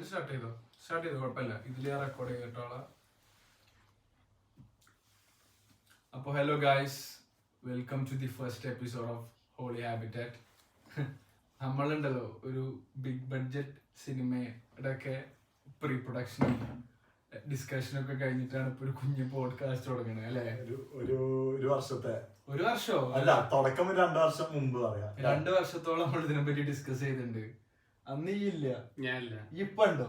Start ചെയ്തോ കുഴപ്പമില്ല. ഇതിൽ ഞാൻ റെക്കോർഡ് ചെയ്തിട്ടോളാം. അപ്പോൾ hello guys, welcome to the first episode of Holy Habitat. നമ്മളുണ്ടല്ലോ ഒരു ബിഗ് ബഡ്ജറ്റ് സിനിമയുടെ ഒക്കെ പ്രീ പ്രൊഡക്ഷനും ഡിസ്കഷനൊക്കെ കഴിഞ്ഞിട്ടാണ് ഇപ്പൊ ഒരു കുഞ്ഞു പോഡ്കാസ്റ്റ് തുടങ്ങണത് അല്ലേ? ഒരു വർഷമോ അല്ല, തുടക്കം 2 വർഷം മുമ്പ് പറയാം. 2 വർഷത്തോളം നമ്മൾ ഇതിനെ പറ്റി ഡിസ്കസ് ചെയ്തിട്ടുണ്ട്. അന്ന് ഈ ഇല്ല, ഞാനില്ല. ഇപ്പൊ ഉണ്ടോ?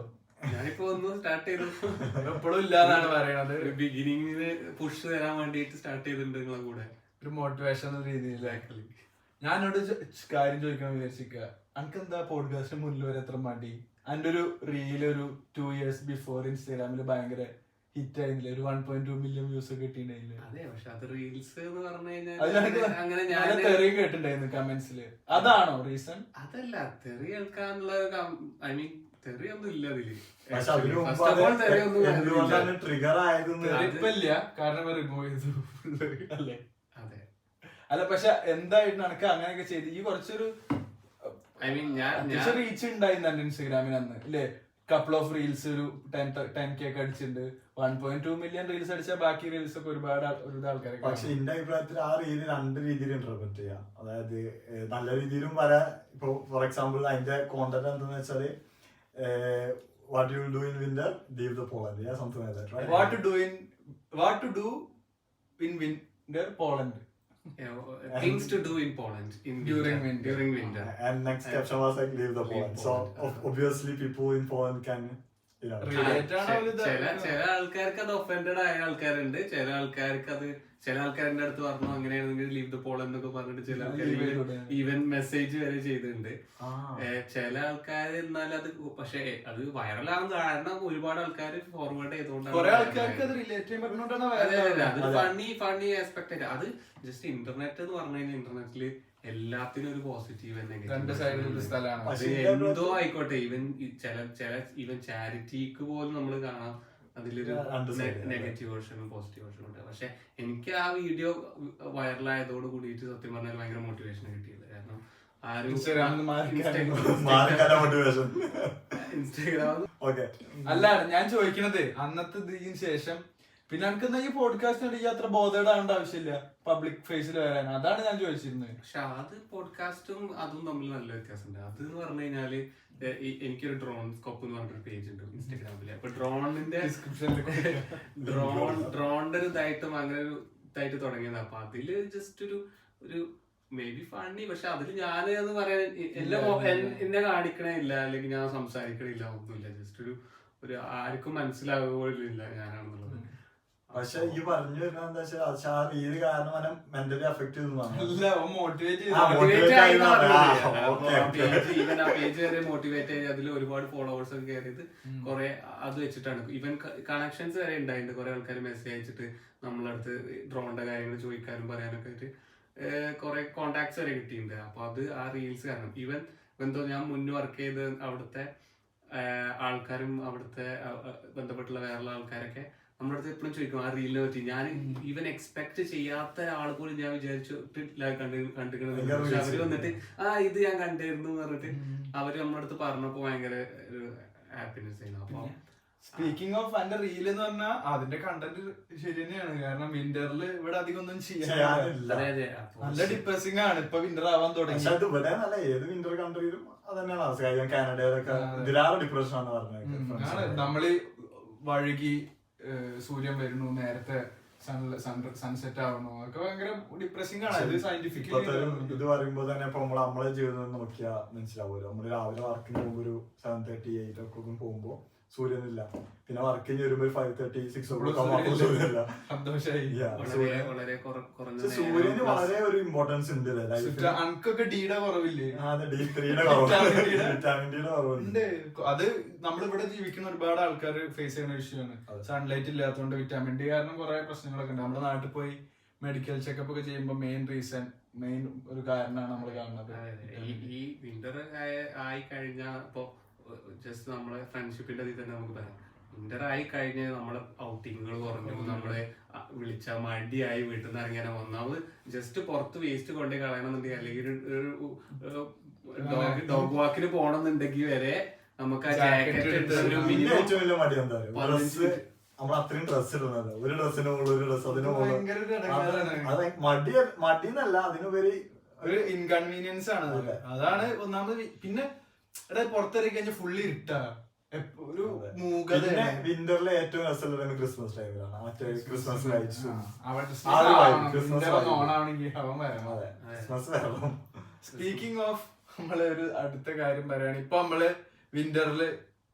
ഞാനിപ്പോ ഒന്ന് സ്റ്റാർട്ട് ചെയ്തു. എപ്പോഴും ഇല്ലാന്നാണ് പറയണത്. ബിഗിനിങ്ങിന് പുഷ് തരാൻ വേണ്ടിട്ട് സ്റ്റാർട്ട് ചെയ്തിട്ടുണ്ട് നിങ്ങളെ കൂടെ, ഒരു മോട്ടിവേഷൻ എന്ന രീതിയിൽ. ഞാനോട് കാര്യം ചോദിക്കണം വിചാരിച്ചിരിക്കുക, അനക്ക് എന്താ പോഡ്കാസ്റ്റിന് മുന്നിൽ വരെ എത്ര മടി? അതിന്റെ ഒരു റീൽ ഒരു 2 years ബിഫോർ ഇൻസ്റ്റാഗ്രാമിൽ ഭയങ്കര ഹിറ്റ് ആയിരുന്നില്ല, ഒരു 1.2 million വ്യൂസ് കിട്ടിയിട്ടുണ്ടായില്ലേ? അതെ, പക്ഷെ അത് റീൽസ് എന്ന് പറഞ്ഞു അങ്ങനെ ഞാൻ തെറി കേട്ടിട്ടുണ്ടായിരുന്നു കമന്റ്സില്. അതാണോ റീസൺ? അതല്ല, തെറി കേൾക്കാനുള്ള ഐ മീൻ തെറിയൊന്നും ഇല്ല അതില്. ട്രിഗർ ഇല്ല, കാരണം റിമൂവ് ചെയ്തു അല്ലേ? അതെ. അല്ല, പക്ഷെ എന്തായിട്ട് എനിക്ക് അങ്ങനെയൊക്കെ ചെയ്ത് ഈ കുറച്ചൊരു ഐ മീൻ റീച്ച് ഉണ്ടായിരുന്നു എന്റെ ഇൻസ്റ്റാഗ്രാമിൽ അന്ന് അല്ലേ? കപ്പിൾ ഓഫ് റീൽസ് ഒരു 10K ഒക്കെ അടിച്ചിട്ടുണ്ട്. 1.2 million റീൽസ് അടിച്ചാൽ ബാക്കി റീൽസ് ഒക്കെ ഒരുപാട് ആൾക്കാരെ. പക്ഷെ എന്റെ അഭിപ്രായത്തിൽ ആ റീല് 2 രീതിയിൽ ഇന്റർപ്രറ്റ് ചെയ്യാം. അതായത് നല്ല രീതിയിലും വരാം. ഇപ്പൊ ഫോർ എക്സാമ്പിൾ അതിന്റെ കോണ്ടന്റ് എന്താന്ന് വെച്ചാല് what you will do in winter, leave the Poland, yeah, something like that, right? What to do in winter Poland, things to do in Poland during winter. And next caption was like leave the Poland. So obviously people in Poland can, you know, ചില ആൾക്കാർക്ക് അത് offended ആയ ആൾക്കാരുണ്ട്. ചില ആൾക്കാരുടെ അടുത്ത് പറഞ്ഞു അങ്ങനെയാണെങ്കിൽ ലീവ് ദ പോൾ എന്നൊക്കെ പറഞ്ഞിട്ട് ചില ആൾക്കാർ ഈവൻ മെസ്സേജ് വരെ ചെയ്തിട്ടുണ്ട്. ചില ആൾക്കാർ എന്നാൽ അത് പക്ഷെ അത് വൈറലാകാൻ കാരണം ഒരുപാട് ആൾക്കാർ ഫോർവേഡ് ചെയ്തുകൊണ്ടാണ്. ഫണ്ണി ആസ്പെക്ട് ആയിട്ട് അത് ജസ്റ്റ് ഇന്റർനെറ്റ് എന്ന് പറഞ്ഞു കഴിഞ്ഞാൽ ഇന്റർനെറ്റില് എല്ലാത്തിനും ഒരു പോസിറ്റീവ് എന്തോ ആയിക്കോട്ടെ. ഈവൻ ചാരിറ്റിക്ക് പോലും നമ്മൾ കാണാം അതിലൊരു നെഗറ്റീവ് വേർഷനും പോസിറ്റീവ് വേർഷനും ഉണ്ട്. പക്ഷെ എനിക്ക് ആ വീഡിയോ വൈറലായതോട് കൂടിയിട്ട് സത്യം പറഞ്ഞാൽ ഭയങ്കര മോട്ടിവേഷൻ കിട്ടിയത്. കാരണം ഇൻസ്റ്റാഗ്രാം അല്ല, ഞാൻ ചോദിക്കണത് അന്നത്തെ ഇതിന് ശേഷം പിന്നെ എനിക്ക് ഈ പോഡ്കാസ്റ്റ് അത്ര ബോധേടാവേണ്ട ആവശ്യമില്ല പബ്ലിക് ഫേസിൽ വരാൻ. അതാണ് ഞാൻ ചോദിച്ചിരുന്നത്. പക്ഷെ അത് പോഡ്കാസ്റ്റും അതും തമ്മിൽ നല്ല വ്യത്യാസമുണ്ട്. അത് എന്ന് പറഞ്ഞു കഴിഞ്ഞാല് എനിക്കൊരു ഡ്രോൺ സ്കോപ്പ് എന്ന് പറഞ്ഞൊരു പേജ് ഉണ്ട് ഇൻസ്റ്റാഗ്രാമില്. അപ്പൊ ഡ്രോണിന്റെ ഒരു ഇതായിട്ടും അങ്ങനെ ഒരു ഇതായിട്ട് തുടങ്ങിയത്. അപ്പൊ അതില് ജസ്റ്റ് ഒരു മേ ബി ഫണ്ണി, പക്ഷെ അതില് ഞാൻ എന്ന് പറയാൻ എന്നെ കാണിക്കണില്ല, അല്ലെങ്കിൽ ഞാൻ സംസാരിക്കണില്ല, ഒന്നുമില്ല. ജസ്റ്റ് ഒരു ആർക്കും മനസ്സിലാവുകയില്ല ഞാനാണെന്നുള്ളത്. പക്ഷെ ഈ പറഞ്ഞു വരുന്നത് എന്താ വെച്ചാൽ ആ റീല് കാരണം മെന്റലി അഫക്ട് മോട്ടിവേറ്റ് ചെയ്ത് അതിൽ ഒരുപാട് ഫോളോവേഴ്സ് ഒക്കെ കയറിയത് കുറെ അത് വെച്ചിട്ടാണ്. ഈവൻ കണക്ഷൻസ് വരെ ഉണ്ടായിട്ടുണ്ട്. കുറെ ആൾക്കാർ മെസ്സേജ് അയച്ചിട്ട് നമ്മളടുത്ത് ഡ്രോണിന്റെ കാര്യങ്ങൾ ചോദിക്കാനും പറയാനൊക്കെ ആയിട്ട് കുറെ കോണ്ടാക്ട്സ് വരെ കിട്ടിയിട്ടുണ്ട്. അപ്പൊ അത് ആ റീൽസ് കാരണം. ഈവൻ എന്തോ ഞാൻ മുന്നേ വർക്ക് ചെയ്ത് അവിടുത്തെ ആൾക്കാരും അവിടുത്തെ ബന്ധപ്പെട്ടുള്ള വേറെയുള്ള ആൾക്കാരൊക്കെ നമ്മുടെ അടുത്ത് എപ്പോഴും ചോദിക്കും ആ റീലിനെ പറ്റി. ഞാൻ ഈവൻ എക്സ്പെക്ട് ചെയ്യാത്ത ആൾ പോലും ഞാൻ വിചാരിച്ചിട്ടില്ല കണ്ടിരിക്കണത്. പക്ഷെ അവര് വന്നിട്ട് ഇത് ഞാൻ കണ്ടിരുന്നു എന്ന് പറഞ്ഞിട്ട് അവര് നമ്മുടെ അടുത്ത് പറഞ്ഞപ്പോ ഭയങ്കര ഒരു ഹാപ്പിനെസ് ആയിരുന്നു. അപ്പൊ സ്പീക്കിംഗ് ഓഫ് എന്റെ റീൽ എന്ന് പറഞ്ഞാൽ അതിന്റെ കണ്ടന്റ് ശരി തന്നെയാണ്. കാരണം വിന്ററിൽ ഇവിടെ അധികം ഒന്നും ചെയ്യാനില്ല. നല്ല ഡിപ്രസിംഗ് ആണ് ഇപ്പൊ വിന്റർ ആവാൻ തുടങ്ങി. ഏത് വിന്റർ കൺട്രിയിലും അത് തന്നെയാണ്. കാനഡയിലൊക്കെ ഇതിലാറ് ഡിപ്രഷൻ ആണ് പറഞ്ഞത്. നമ്മള് വഴുകി സൂര്യൻ വരുന്നു, നേരത്തെ സൺസെറ്റ് ആവണു, അതൊക്കെ ഭയങ്കര ഡിപ്രസിംഗ് ആണ്. ഇത് സയന്റിഫിക്കലി ഇത് പറയുമ്പോ തന്നെ ഇപ്പൊ നമ്മളെ ജീവിതം നോക്കിയാൽ മനസ്സിലാവുമല്ലോ. നമ്മള് രാവിലെ വർക്കിന് പോകുമ്പോ ഒരു 7:30, 8 o'clock പോകുമ്പോ സൂര്യനില്ല. പിന്നെ വർക്ക് കഴിഞ്ഞ് വരുമ്പോ 5:30, 6 o'clock സൂര്യനില്ല. സൂര്യന് വളരെ ഒരു ഇമ്പോർട്ടൻസ് ഉണ്ട് ലൈഫിൽ. അനക്കൊക്കെ ഡിയുടെ കുറവില്ലേ? വിറ്റാമിൻ ഡിയുടെ കുറവുണ്ട്. അത് നമ്മളിവിടെ ജീവിക്കുന്ന ഒരുപാട് ആൾക്കാർ ഫേസ് ചെയ്യുന്ന ഇഷ്യൂ ആണ്. സൺലൈറ്റ് ഇല്ലാത്തതുകൊണ്ട് വിറ്റാമിൻ ഡി കാരണം കുറെ പ്രശ്നങ്ങളൊക്കെ ഉണ്ട്. നമ്മുടെ നാട്ടിൽ പോയി മെഡിക്കൽ ചെക്കപ്പ് ഒക്കെ ചെയ്യുമ്പോൾ മെയിൻ ഒരു കാരണമാണ് നമ്മൾ കാണുന്നത്. ഈ വിന്റർ ആയി കഴിഞ്ഞാൽ ഇപ്പൊ ജസ്റ്റ് നമ്മളെ ഫ്രണ്ട്ഷിപ്പിന്റെ ഇതിൽ തന്നെ നമുക്ക് പറയാം. വിന്റർ ആയി കഴിഞ്ഞ് നമ്മളെ ഔട്ടിങ്ങുകൾ കുറഞ്ഞു, നമ്മളെ വിളിച്ച മടിയായി വീട്ടിൽ നിന്ന് ഇറങ്ങിയാൽ ഒന്നാമത് ജസ്റ്റ് പുറത്ത് വേസ്റ്റ് കൊണ്ടേ കളയണമെന്നുണ്ടെങ്കിൽ അല്ലെങ്കിൽ ഡോഗ് വാക്കിന് പോകണമെന്നുണ്ടെങ്കിൽ വരെ നമുക്ക് ആ Jacket ജാക്കറ്റ് എടുത്ത് ഒരു പിന്നെ മിനിമം ഏറ്റവും വലിയ മടി എന്താ പതിനഞ്ച് ഡ്രസ് നമ്മൾ അത്രയും ഡ്രസ് ഇടുന്നത് ഒരു ഡ്രസ്സിന് മുകളിൽ ഒരു ഡ്രസ് അതിന് മുകളിൽ ഭയങ്കര ഒരു ഇടങ്ങേറാണ്. അത് മടിന്നല്ല അതിനുപരി ഒരു ഇൻകൺവീനിയൻസ് ആണ് അത്. അതാണ് ഒന്നാമത്. പിന്നെ ഇവിടെ പുറത്തിറങ്ങി കഴിഞ്ഞാൽ ഫുള്ളി ഇരുട്ടാ, ഒരു മൂകത. പിന്നെ വിന്ററിലെ ഏറ്റവും രസമുള്ള ക്രിസ്മസ് ടൈമിലാണ് മറ്റേ ക്രിസ്മസ് ലൈറ്റ്സ് ഓണാണെങ്കിൽ അവൻ വരണം. അതെ ക്രിസ്മസ് വരണം. സ്പീക്കിംഗ് ഓഫ് നമ്മള് ഒരു അടുത്ത കാര്യം പറയുകയാണ്. ഇപ്പൊ നമ്മള് വിന്ററില്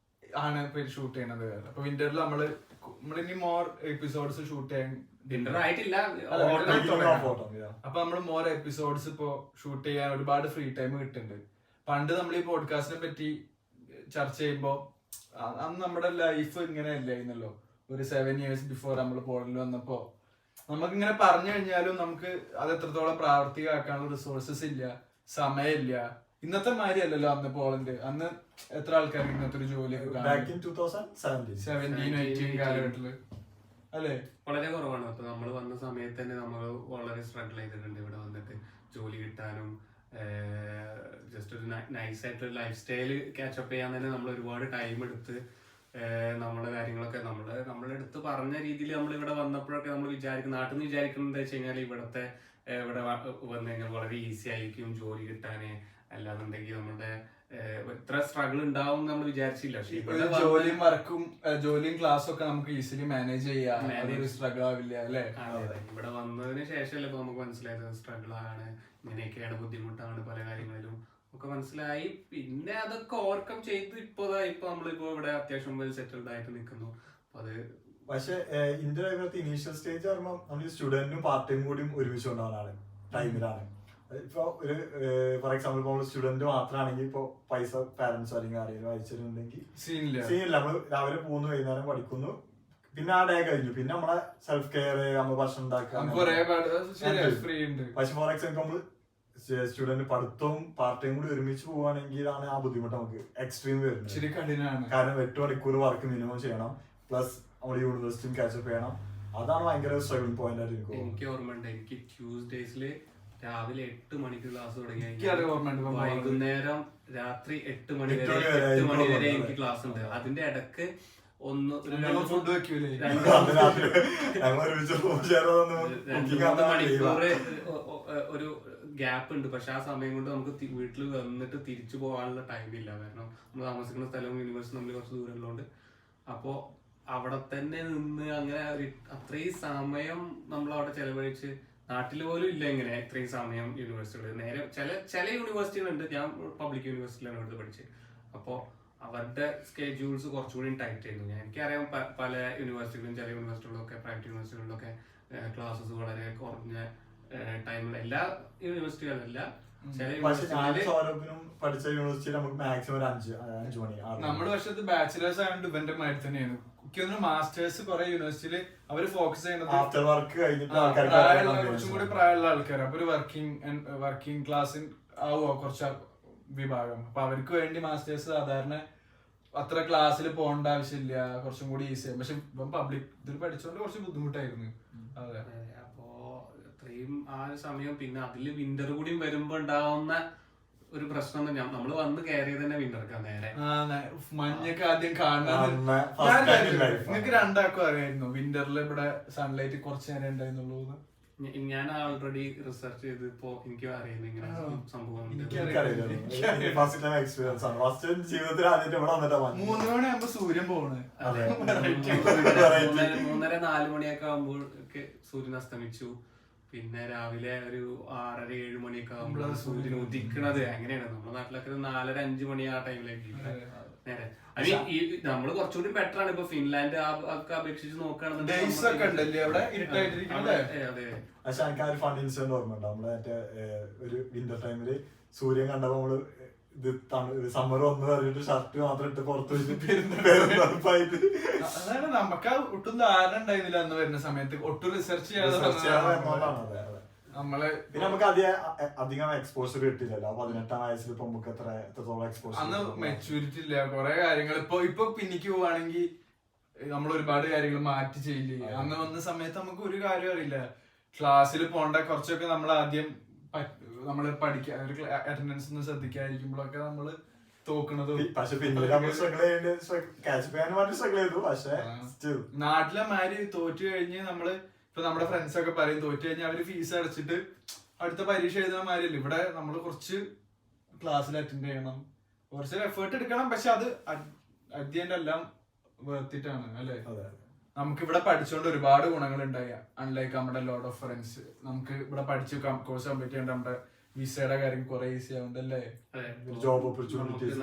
ആണ് ഷൂട്ട് ചെയ്യണത്. അപ്പൊ വിന്ററിൽ നമ്മളിനി മോർ എപ്പിസോഡ്സ് ഷൂട്ട് ചെയ്യാൻ ഡിന്നർ ആയിട്ടില്ല. അപ്പൊ നമ്മള് മോർ എപ്പിസോഡ്സ് ഇപ്പൊ ഷൂട്ട് ചെയ്യാൻ ഒരുപാട് ഫ്രീ ടൈം കിട്ടുന്നുണ്ട്. പണ്ട് നമ്മൾ ഈ പോഡ്കാസ്റ്റിനെ പറ്റി ചർച്ച ചെയ്യുമ്പോ അന്ന് നമ്മുടെ ലൈഫ് ഇങ്ങനെ അല്ലായിരുന്നല്ലോ. ഒരു 7 years ബിഫോർ നമ്മൾ പോളിൽ വന്നപ്പോ നമുക്കിങ്ങനെ പറഞ്ഞു കഴിഞ്ഞാലും നമുക്ക് അത് എത്രത്തോളം പ്രാവർത്തികമാക്കാനുള്ള റിസോഴ്സസ് ഇല്ല, സമയമില്ല. ഇന്നത്തെ മാതിരി അല്ലല്ലോ അന്ന് പോളണ്ട്. അന്ന് എത്ര ആൾക്കാർക്ക് ഇന്നത്തെ ഒരു ജോലിയൊക്കെ 17-18 കാലഘട്ടത്തില് അല്ലേ വളരെ കുറവാണ്. അപ്പൊ നമ്മൾ വന്ന സമയത്ത് തന്നെ നമ്മൾ വളരെ സ്ട്രഗിൾ ചെയ്തിട്ടുണ്ട് ഇവിടെ വന്നിട്ട് ജോലി കിട്ടാനും ജസ്റ്റ് ഒരു നൈസ് ആയിട്ടുള്ള ലൈഫ് സ്റ്റൈല് ക്യാച്ചപ്പ് ചെയ്യാൻ തന്നെ നമ്മൾ ഒരുപാട് ടൈം എടുത്ത് നമ്മുടെ കാര്യങ്ങളൊക്കെ നമ്മളെടുത്ത് പറഞ്ഞ രീതിയിൽ നമ്മൾ ഇവിടെ വന്നപ്പോഴൊക്കെ നമ്മൾ നാട്ടിൽ നിന്ന് വിചാരിക്കുന്നത് എന്താ വെച്ച് കഴിഞ്ഞാൽ ഇവിടെ വന്നു കഴിഞ്ഞാൽ വളരെ ഈസി ആയിരിക്കും ജോലി കിട്ടാന്. അല്ലാന്നുണ്ടെങ്കിൽ നമ്മുടെ ഇത്ര സ്ട്രഗിൾ ഉണ്ടാവും നമ്മൾ വിചാരിച്ചില്ല. പക്ഷെ ജോലിയും വർക്കും ജോലിയും ക്ലാസ്സും ഒക്കെ നമുക്ക് ഈസിലി മാനേജ് ചെയ്യാം, സ്ട്രഗിൾ ആവില്ല അല്ലെ. ഇവിടെ വന്നതിന് ശേഷമല്ലേ ഇപ്പൊ നമുക്ക് മനസ്സിലായത് സ്ട്രഗിൾ ആണ്, ഇങ്ങനെയൊക്കെയാണ്, ബുദ്ധിമുട്ടാണ് പല കാര്യങ്ങളിലും ഒക്കെ മനസ്സിലായി. പിന്നെ അതൊക്കെ ഓവർകം ചെയ്ത് ഇപ്പൊ നമ്മളിപ്പോ ഇവിടെ അത്യാവശ്യം വെൽ സെറ്റിൽഡ് ആയിട്ട് നിൽക്കുന്നു. അത് പക്ഷെ ഇന്ത്യ ഇനീഷ്യൽ സ്റ്റേജ് പറയുമ്പോൾ നമ്മൾ സ്റ്റുഡന്റും പാർട്ട് ടൈം കൂടിയും ഒരുമിച്ച് കൊണ്ടുപോകാനാണ് ടൈമിലാണ്. ഇപ്പൊ ഒരു ഫോർ എക്സാമ്പിൾ നമ്മൾ സ്റ്റുഡന്റ് മാത്രമാണെങ്കിൽ ഇപ്പൊ പൈസ പാരന്റ്സ് അല്ലെങ്കിൽ ആരെങ്കിലും അയച്ചിട്ടുണ്ടെങ്കിൽ സീനില്ല. നമ്മള് രാവിലെ പോകുന്നു, വൈകുന്നേരം പഠിക്കുന്നു, പിന്നെ ആ ഡേ കഴിഞ്ഞു. പിന്നെ നമ്മളെ സെൽഫ് കെയർ, നമ്മൾ ഭക്ഷണം ഉണ്ടാക്കുക. പക്ഷെ ഫോർ എക്സാമ്പിൾ നമ്മള് സ്റ്റുഡന്റ് പഠിത്തവും പാർട്ട് ടൈം കൂടി ഒരുമിച്ച് പോവുകയാണെങ്കിൽ ആണ് ആ ബുദ്ധിമുട്ട് നമുക്ക് എക്സ്ട്രീം വരുന്നത്. കാരണം 8 മണിക്കൂർ വർക്ക് മിനിമം ചെയ്യണം, പ്ലസ് നമ്മൾ യൂണിവേഴ്സിറ്റിയും കാച്ചപ്പ് ചെയ്യണം. അതാണ് ഭയങ്കര സ്ട്രഗിൾ പോയിന്റ് ആയിട്ട് എനിക്ക് ഓർമ്മയുണ്ട്. എനിക്ക് ട്യൂസ്ഡേസില് രാവിലെ 8 മണിക്ക് ക്ലാസ് തുടങ്ങി വൈകുന്നേരം രാത്രി 8 മണി വരെ എനിക്ക് ക്ലാസ് ഉണ്ട്. അതിന്റെ ഇടക്ക് ഫുഡ് വെക്കൂലേ, 2-3 മണിക്കൂർ ഒരു ഗ്യാപ്പ് ഉണ്ട്. പക്ഷെ ആ സമയം കൊണ്ട് നമുക്ക് വീട്ടിൽ വന്നിട്ട് തിരിച്ചു പോകാനുള്ള ടൈം ഇല്ല. കാരണം നമ്മൾ താമസിക്കുന്ന സ്ഥലവും യൂണിവേഴ്സിറ്റി നമ്മൾ കുറച്ച് ദൂരമുള്ളതുകൊണ്ട്. അപ്പോ അവിടെ തന്നെ നിന്ന് അങ്ങനെ അത്രയും സമയം നമ്മൾ അവിടെ ചെലവഴിച്ച് നാട്ടിൽ പോലും ഇല്ല ഇങ്ങനെ ഇത്രയും സമയം യൂണിവേഴ്സിറ്റികൾ. നേരെ ചില യൂണിവേഴ്സിറ്റികളുണ്ട്. ഞാൻ പബ്ലിക് യൂണിവേഴ്സിറ്റിയിലാണ് ഇവിടുത്തെ പഠിച്ചത്. അപ്പോൾ അവരുടെ സ്കെഡ്യൂൾസ് കുറച്ചുകൂടി ടൈറ്റ് ആയിരുന്നു. എനിക്കറിയാം പല യൂണിവേഴ്സിറ്റികളും ചില യൂണിവേഴ്സിറ്റികളിലൊക്കെ പ്രൈവറ്റ് യൂണിവേഴ്സിറ്റികളിലൊക്കെ ക്ലാസ്സസ് വളരെ കുറഞ്ഞ ടൈമിൽ, എല്ലാ യൂണിവേഴ്സിറ്റികളല്ല പഠിച്ച യൂണിവേഴ്സിറ്റി നമുക്ക് മാക്സിമം 5 മണി. നമ്മുടെ വർഷത്ത് ബാച്ചിലേഴ്സ് ആയതുകൊണ്ട് ഇവന്റെ മാതിരി തന്നെയാണ്. മാസ്റ്റേഴ്സ് കുറെ യൂണിവേഴ്സിറ്റിയില് അവര് ഫോക്കസ് ചെയ്യുന്നത് ആഫ്റ്റർ വർക്ക് കഴിഞ്ഞിട്ട് കുറച്ചും കൂടി പ്രായമുള്ള ആൾക്കാർ. അപ്പൊ ഒരു വർക്കിംഗ് ക്ലാസ് ആവുമോ കുറച്ച് വിഭാഗം. അപ്പൊ അവർക്ക് വേണ്ടി മാസ്റ്റേഴ്സ് സാധാരണ അത്ര ക്ലാസ്സിൽ പോകേണ്ട ആവശ്യമില്ല, കുറച്ചും കൂടി ഈസി. പക്ഷെ ഇപ്പം പബ്ലിക് ഇതിൽ പഠിച്ചോണ്ട് കുറച്ച് ബുദ്ധിമുട്ടായിരുന്നു. അതെ, അപ്പോ അത്രയും ആ ഒരു സമയം. പിന്നെ അതില് വിന്റർ കൂടി വരുമ്പോ ഉണ്ടാവുന്ന ഒരു പ്രശ്നം തന്നെ, നമ്മള് വന്ന് കയറിയത് തന്നെ വിന്റർക്കാ. നേരെ മഞ്ഞൊക്കെ ആദ്യം കാണുന്നത് നിങ്ങൾക്ക് രണ്ടാൾക്കും അറിയായിരുന്നു വിന്ററിൽ ഇവിടെ സൺലൈറ്റ് കുറച്ച് നേരം ഉണ്ടായിരുന്നുള്ളൂ. ഞാൻ ആൾറെഡി റിസർച്ച് ചെയ്ത് ഇപ്പോ എനിക്ക് അറിയുന്നു ഇങ്ങനെ സംഭവം. 3 മണിയാകുമ്പോ സൂര്യൻ പോണ്. 3-4 മണിയൊക്കെ ആകുമ്പോഴൊക്കെ സൂര്യൻ അസ്തമിച്ചു. പിന്നെ രാവിലെ ഒരു 6-7 മണിയൊക്കെ ആകുമ്പോഴാണ് സൂര്യൻ ഉദിക്കണത്. അങ്ങനെയാണ് നമ്മുടെ നാട്ടിലൊക്കെ 4-5 മണി ആ ടൈമിലേക്ക് നേരെ. നമ്മള് കുറച്ചുകൂടി ബെറ്റർ ആണ്. ഇപ്പൊ ഫിൻലാൻഡ് ഒക്കെ അപേക്ഷിച്ച് നോക്കുകയാണെന്നുണ്ടെങ്കിൽ. പക്ഷെ എനിക്ക് ആ ഒരു ഫൺ ഇൻസിഡന്റ് ഓർമ്മയുണ്ട്. നമ്മള് മറ്റേ ഒരു വിന്റർ ടൈമില് സൂര്യൻ കണ്ടപ്പോ നമ്മള് ഇത് സമ്മർ വന്ന് പറഞ്ഞിട്ട് ഷർട്ട് മാത്രം ഇട്ട് പുറത്ത് വെച്ചിട്ട് അതാണ് നമുക്ക് ഒട്ടും ധാരണ ഉണ്ടായിരുന്നില്ല അന്ന് വരുന്ന സമയത്ത്. ഒട്ടും റിസർച്ച് ചെയ്യാതെ നമ്മള് പിന്നെ നമുക്ക് അധികം എക്സ്പോഷർ കിട്ടില്ലല്ലോ. 18-ാം വയസ്സിൽ ഇപ്പൊ നമുക്ക് എത്രത്തോളം എക്സ്പോഷർ. അന്ന് മെച്ചൂരിറ്റി ഇല്ല കുറെ കാര്യങ്ങൾ. ഇപ്പൊ പിന്നിക്ക് പോവാണെങ്കിൽ നമ്മൾ ഒരുപാട് കാര്യങ്ങൾ മാറ്റി ചെയ്യില്ലേ. അന്ന് വന്ന സമയത്ത് നമുക്ക് ഒരു കാര്യം അറിയില്ല. ക്ലാസ്സിൽ പോണ്ട കുറച്ചൊക്കെ നമ്മൾ ആദ്യം നമ്മള് പഠിക്കാൻ അറ്റൻഡൻസ് ഒന്നും ശ്രദ്ധിക്കാതിരിക്കുമ്പോഴൊക്കെ നമ്മള് തോക്കണതും. പക്ഷെ പിന്നീട് നമ്മൾ സ്ട്രഗിൾ ചെയ്യേണ്ടി ക്യാച്ച് ചെയ്യാൻ വേണ്ടി സ്ട്രഗിൾ ചെയ്തു. പക്ഷെ നാട്ടിലെ മാതിരി തോറ്റു കഴിഞ്ഞ് നമ്മള് ഇപ്പൊ നമ്മുടെ ഫ്രണ്ട്സ് ഒക്കെ പറയും തോറ്റു കഴിഞ്ഞാൽ അവര് ഫീസ് അടച്ചിട്ട് അടുത്ത പരീക്ഷ എഴുതാൻ മാതിരില്ല. ഇവിടെ നമ്മൾ കുറച്ച് ക്ലാസ്സിൽ അറ്റൻഡ് ചെയ്യണം, കുറച്ച് എഫേർട്ട് എടുക്കണം. പക്ഷെ അത് അധ്യയനം എല്ലാം വേർത്തിട്ടാണ് അല്ലെ. നമുക്ക് ഇവിടെ പഠിച്ചുകൊണ്ട് ഒരുപാട് ഗുണങ്ങൾ ഉണ്ടായി. അൺലൈക്ക് നമ്മുടെ ലോട്ട് ഓഫ് ഫ്രണ്ട്സ് നമുക്ക് ഇവിടെ പഠിച്ചു കോഴ്സ് കംപ്ലീറ്റ് ചെയ്യേണ്ട നമ്മുടെ വിസയുടെ കാര്യം കുറെ ഈസി ആവുണ്ടല്ലേ. ജോബ് ഓപ്പർച്യൂണിറ്റീസ്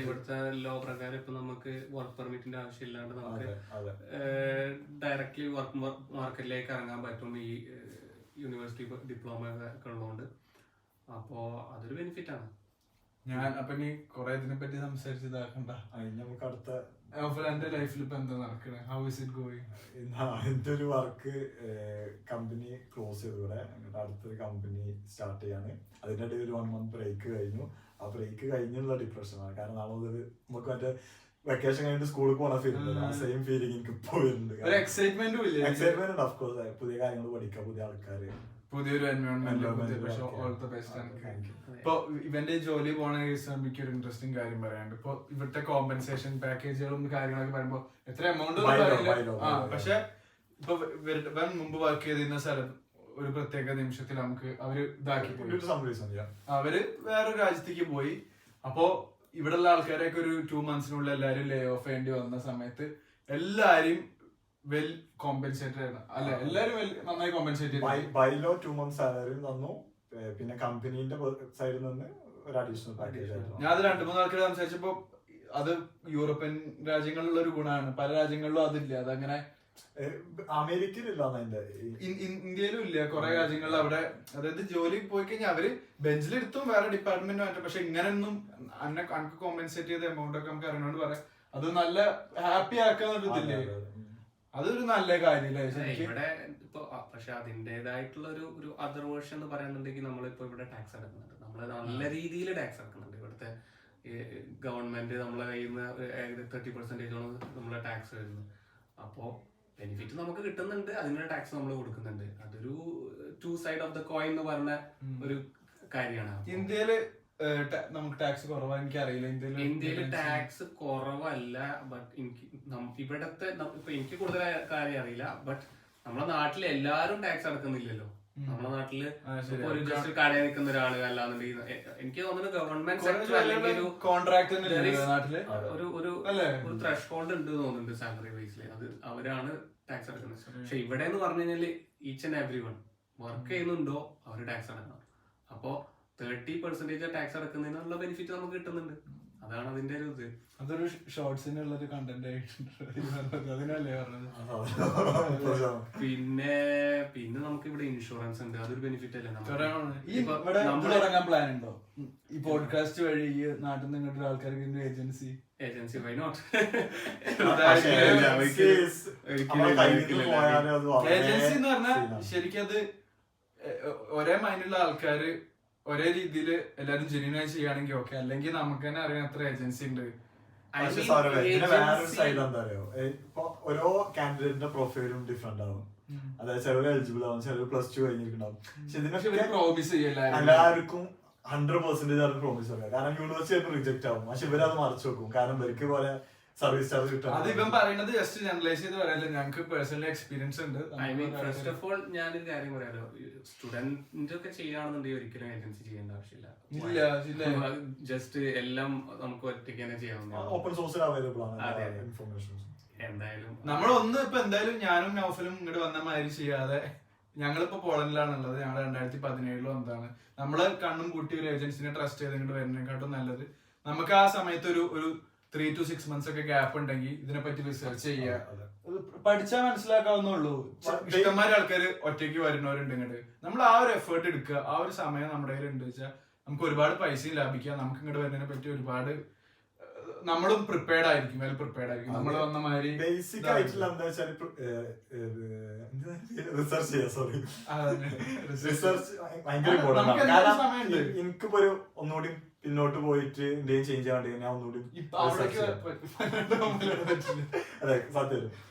ഇവിടുത്തെ ലോ പ്രകാരം ഇപ്പൊ നമുക്ക് വർക്ക് പെർമിറ്റിന്റെ ആവശ്യമില്ലാണ്ട് നമുക്ക് ഡയറക്ട്ലി വർക്ക് മാർക്കറ്റിലേക്ക് ഇറങ്ങാൻ പറ്റും ഈ യൂണിവേഴ്സിറ്റി ഡിപ്ലോമ ഒക്കെ ഉള്ളതുകൊണ്ട്. അപ്പോ അതൊരു ബെനിഫിറ്റ് ആണ്. ഞാൻ അപ്പൊ നീ കൊറേ ഇതിനെ പറ്റി സംസാരിച്ച് ഇതാക്കണ്ട. നമുക്ക് അടുത്ത എന്റെ ലൈഫിൽ ഇപ്പൊ എന്താ നടക്കണേ? How is it going? എന്റെ ഒരു വർക്ക് കമ്പനി ക്ലോസ് ചെയ്തു. ഇവിടെ അടുത്തൊരു കമ്പനി സ്റ്റാർട്ട് ചെയ്യാണ്. അതിൻ്റെ ഇടയിൽ ഒരു 1 month ബ്രേക്ക് കഴിഞ്ഞു. ആ ബ്രേക്ക് കഴിഞ്ഞുള്ള ഡിപ്രഷനാണ്. കാരണം നാളെ നമുക്ക് മറ്റേ വെക്കേഷൻ കഴിഞ്ഞിട്ട് സ്കൂളിൽ പോണ ഫീലിംഗ്, ആ സെയിം ഫീലിംഗ് എനിക്ക് ഇപ്പോൾ വരുന്നുണ്ട്. എക്സൈറ്റ്മെന്റ് ഓഫ് കോഴ്സ്, പുതിയ കാര്യങ്ങൾ പഠിക്കാം, പുതിയ ആൾക്കാര്, പുതിയൊരു ഇപ്പൊ ഇവന്റെ ജോലി പോണ കേസ് എനിക്ക് ഒരു ഇൻട്രസ്റ്റിംഗ് കാര്യം പറയാനുണ്ട്. ഇപ്പൊ ഇവിടുത്തെ കോമ്പൻസേഷൻ പാക്കേജുകളും കാര്യങ്ങളൊക്കെ പറയുമ്പോ എത്ര എമൗണ്ട് പക്ഷെ ഇപ്പൊ ഇവൻ മുമ്പ് വർക്ക് ചെയ്തിരുന്ന സ്ഥലം ഒരു പ്രത്യേക നിമിഷത്തിൽ നമുക്ക് അവര് ഇതാക്കി പോയി. അവര് വേറൊരു രാജ്യത്തേക്ക് പോയി. അപ്പോ ഇവിടെയുള്ള ആൾക്കാരെയൊക്കെ ഒരു 2 months എല്ലാരും ലേ ഓഫ് ചെയ്യേണ്ടി വന്ന സമയത്ത് എല്ലാരും വെൽ കോമ്പൻസേറ്റഡ് ആണ് അല്ലെ. എല്ലാരും നന്നായി കോമ്പൻസേറ്റ് ചെയ്തു. ബൈലോ 2 months സാലറി തന്നു. പിന്നെ കമ്പനീന്റെ സൈഡിൽ നിന്ന് ഒരു അഡീഷണൽ പാക്കേജ് ആയിരുന്നു. ഞാൻ അത് 2-3 ആൾക്കാർ സംസാരിച്ചപ്പോ അത് യൂറോപ്യൻ രാജ്യങ്ങളിലുള്ള ഒരു ഗുണമാണ്. പല രാജ്യങ്ങളിലും അതില്ല. അതങ്ങനെ അമേരിക്കയിലില്ല, ഇന്ത്യയിലും ഇല്ല. കുറെ രാജ്യങ്ങളിൽ അവിടെ അതായത് ജോലി പോയി കഴിഞ്ഞാൽ അവര് ബെഞ്ചിലെടുത്തും വേറെ ഡിപ്പാർട്ട്മെന്റ് മാറ്റും. പക്ഷെ ഇങ്ങനെയൊന്നും അനക്ക് കോമ്പൻസേറ്റ് ചെയ്ത എമൗണ്ട് ഒക്കെ നമുക്ക് അറിയണോണ്ട് പറയാം. അത് നല്ല ഹാപ്പി ആക്കാന്നില്ലേ. അതൊരു നല്ല കാര്യമല്ലേ ഇവിടെ ഇപ്പൊ. പക്ഷെ അതിന്റേതായിട്ടുള്ള ഒരു അതർ വേർഷൻ എന്ന് പറയുന്നുണ്ടെങ്കിൽ നമ്മളിപ്പോ ഇവിടെ ടാക്സ് അടക്കുന്നുണ്ട്. നമ്മള് നല്ല രീതിയിൽ ടാക്സ് അടക്കുന്നുണ്ട്. ഇവിടുത്തെ ഗവൺമെന്റ് നമ്മളെ കയ്യിൽ നിന്ന് 30% നമ്മളെ ടാക്സ് വരുന്നത്. അപ്പോ ബെനിഫിറ്റ് നമുക്ക് കിട്ടുന്നുണ്ട്, അതിനുള്ള ടാക്സ് നമ്മൾ കൊടുക്കുന്നുണ്ട്. അതൊരു 2 sides ഓഫ് ദ കോയിൻ എന്ന് പറഞ്ഞ ഒരു കാര്യമാണ്. ഇന്ത്യയില് നമുക്ക് ടാക്സ് കുറവാ? എനിക്ക് അറിയില്ല. ഇന്ത്യയില് ടാക്സ് കുറവല്ല. ബട്ട് ഇവിടത്തെ ഇപ്പൊ എനിക്ക് കൂടുതൽ കാര്യം അറിയില്ല. ബട്ട് നമ്മളെ നാട്ടില് എല്ലാരും ടാക്സ് അടക്കുന്നില്ലല്ലോ. നമ്മളെ നാട്ടില് ഒരു ജസ്റ്റ് കടയിൽ നിൽക്കുന്ന ഒരാള് അല്ലാന്നുണ്ടെങ്കിൽ എനിക്ക് തോന്നുന്നു ഗവൺമെന്റ് സെക്ടർ അല്ലെങ്കിൽ ഒരു ത്രഷ് ഹോൾഡ് ഉണ്ട് തോന്നുന്നുണ്ട് സാലറി ബേസിൽ. അത് അവരാണ് ടാക്സ് അടക്കുന്നത്. പക്ഷെ ഇവിടെ എന്ന് പറഞ്ഞു കഴിഞ്ഞാല് each and every one work ചെയ്യുന്നുണ്ടോ അവര് ടാക്സ് അടക്കണം. അപ്പോ 30% ടാക്സ് അടക്കുന്നതിനുള്ള ബെനിഫിറ്റ് നമുക്ക് കിട്ടുന്നുണ്ട്. അതാണ് അതിന്റെ ഒരു ഇത്. അതൊരു ഷോർട്സിനുള്ള ഒരു കണ്ടന്റ് അതിനല്ലേ പറഞ്ഞത്. പിന്നെ നമുക്ക് ഇവിടെ ഇൻഷുറൻസ് ഉണ്ട്. അതൊരു ബെനിഫിറ്റ് അല്ലേ. തുടങ്ങാൻ പ്ലാൻ ഉണ്ടോ ഈ പോഡ്കാസ്റ്റ് വഴി? ഈ നാട്ടിൽ നിന്ന് ഇങ്ങോട്ട് ആൾക്കാർക്ക് ഏജൻസി വൈ നോട്ട്? ഏജൻസി എന്ന് പറഞ്ഞാൽ ശരിക്കും അത് ഒരേ മൈൻഡുള്ള ആൾക്കാര് ഒരേ രീതിയിൽ എല്ലാരും ജെന്യൂനായി ചെയ്യുകയാണെങ്കിൽ ഓക്കെ. അല്ലെങ്കിൽ നമുക്ക് തന്നെ അറിയാൻ എത്ര ഏജൻസി ഉണ്ട്. വേറൊരു സൈഡ് എന്താ അറിയോ, ഇപ്പൊ ഓരോ കാൻഡിഡേറ്റിന്റെ പ്രൊഫൈലും ഡിഫറെന്റ് ആവും. അതായത് ചിലർ എലിജിബിൾ ആവും, ചിലർ +2 കഴിഞ്ഞിട്ടുണ്ടാവും. പക്ഷെ ഇതിനൊക്കെ എല്ലാവർക്കും 100% പ്രോമിസ് അറിയാം. കാരണം യൂണിവേഴ്സിറ്റി ആയിട്ട് റിജക്ട് ആവും. പക്ഷെ ഇവരത് മറച്ചു വെക്കും. കാരണം ഇവർക്ക് പോലെ സർവീസ് ചാർജ് കിട്ടും. അത് ഇവൻ പറയുന്നത് ജസ്റ്റ് ജനറലൈസ് ചെയ്ത് പറയല്ല. ഞങ്ങൾക്ക് പേഴ്സണലി എക്സ്പീരിയൻസ് ഉണ്ട്. ഫസ്റ്റ് ഓഫ് ഓൾ ഞാനൊരു കാര്യം പറയാലോ, സ്റ്റുഡന്റ് ഒക്കെ ചെയ്യുകയാണെന്നുണ്ടെങ്കിൽ ഒരിക്കലും ഏജൻസി ചെയ്യേണ്ട ആവശ്യമില്ല. ജസ്റ്റ് എല്ലാം നമുക്ക് ഒറ്റയ്ക്ക് തന്നെ ചെയ്യാവുന്ന ഓപ്പൺ സോഴ്സിൽ അവൈലബിൾ ആണ് ഇൻഫർമേഷൻ. എന്തായാലും നമ്മളൊന്നും ഇപ്പൊ എന്തായാലും ഞാനും നൗഫലും ഇങ്ങോട്ട് വന്ന മാതിരി ചെയ്യാതെ ഞങ്ങളിപ്പോ പോളണ്ടിലാണുള്ളത്. ഞങ്ങൾ 2017 വന്നതാണ്. നമ്മള് കണ്ണും കൂട്ടി ഒരു ഏജൻസിനെ ട്രസ്റ്റ് ചെയ്ത് ഇങ്ങോട്ട് വരുന്നതിനെക്കാട്ടും നല്ലത് നമുക്ക് ആ സമയത്ത് ഒരു 3 to 6 months ഒക്കെ ഗ്യാപ്പ് ഉണ്ടെങ്കിൽ ഇതിനെപ്പറ്റി റിസർച്ച് ചെയ്യുക. പഠിച്ചാൽ മനസ്സിലാക്കാവുന്നുള്ളൂ. ഇഷ്ടംമാരെ ആൾക്കാർ ഒറ്റയ്ക്ക് വരുന്നവരുണ്ട് ഇങ്ങോട്ട്. നമ്മൾ ആ ഒരു എഫേർട്ട് എടുക്കുക. ആ ഒരു സമയം നമ്മുടെ കയ്യിൽ ഉണ്ട് വെച്ചാൽ നമുക്ക് ഒരുപാട് പൈസയും ലാഭിക്കാം. നമുക്ക് ഇങ്ങോട്ട് വരുന്നതിനെ പറ്റി ഒരുപാട് നമ്മളും പ്രിപ്പയർഡ് ആയിരിക്കും, വെൽ പ്രിപ്പയർഡ് ആയിരിക്കും. നമ്മൾ വന്ന മാതിരി ബേസിക് ആയിട്ടുള്ള എന്താ വെച്ചാൽ റിസർച്ച് ചെയ്യാം. സോറി, റിസർച്ച് ഭയങ്കര ഇമ്പോർട്ടന്റ്. കാരണം എനിക്കിപ്പോ ഒരു ഒന്നുകൂടി പിന്നോട്ട് പോയിട്ട് എന്തെങ്കിലും ചേഞ്ച് ആവണ്ടേ ഞാൻ ഒന്നുകൂടി അതെ സത്യം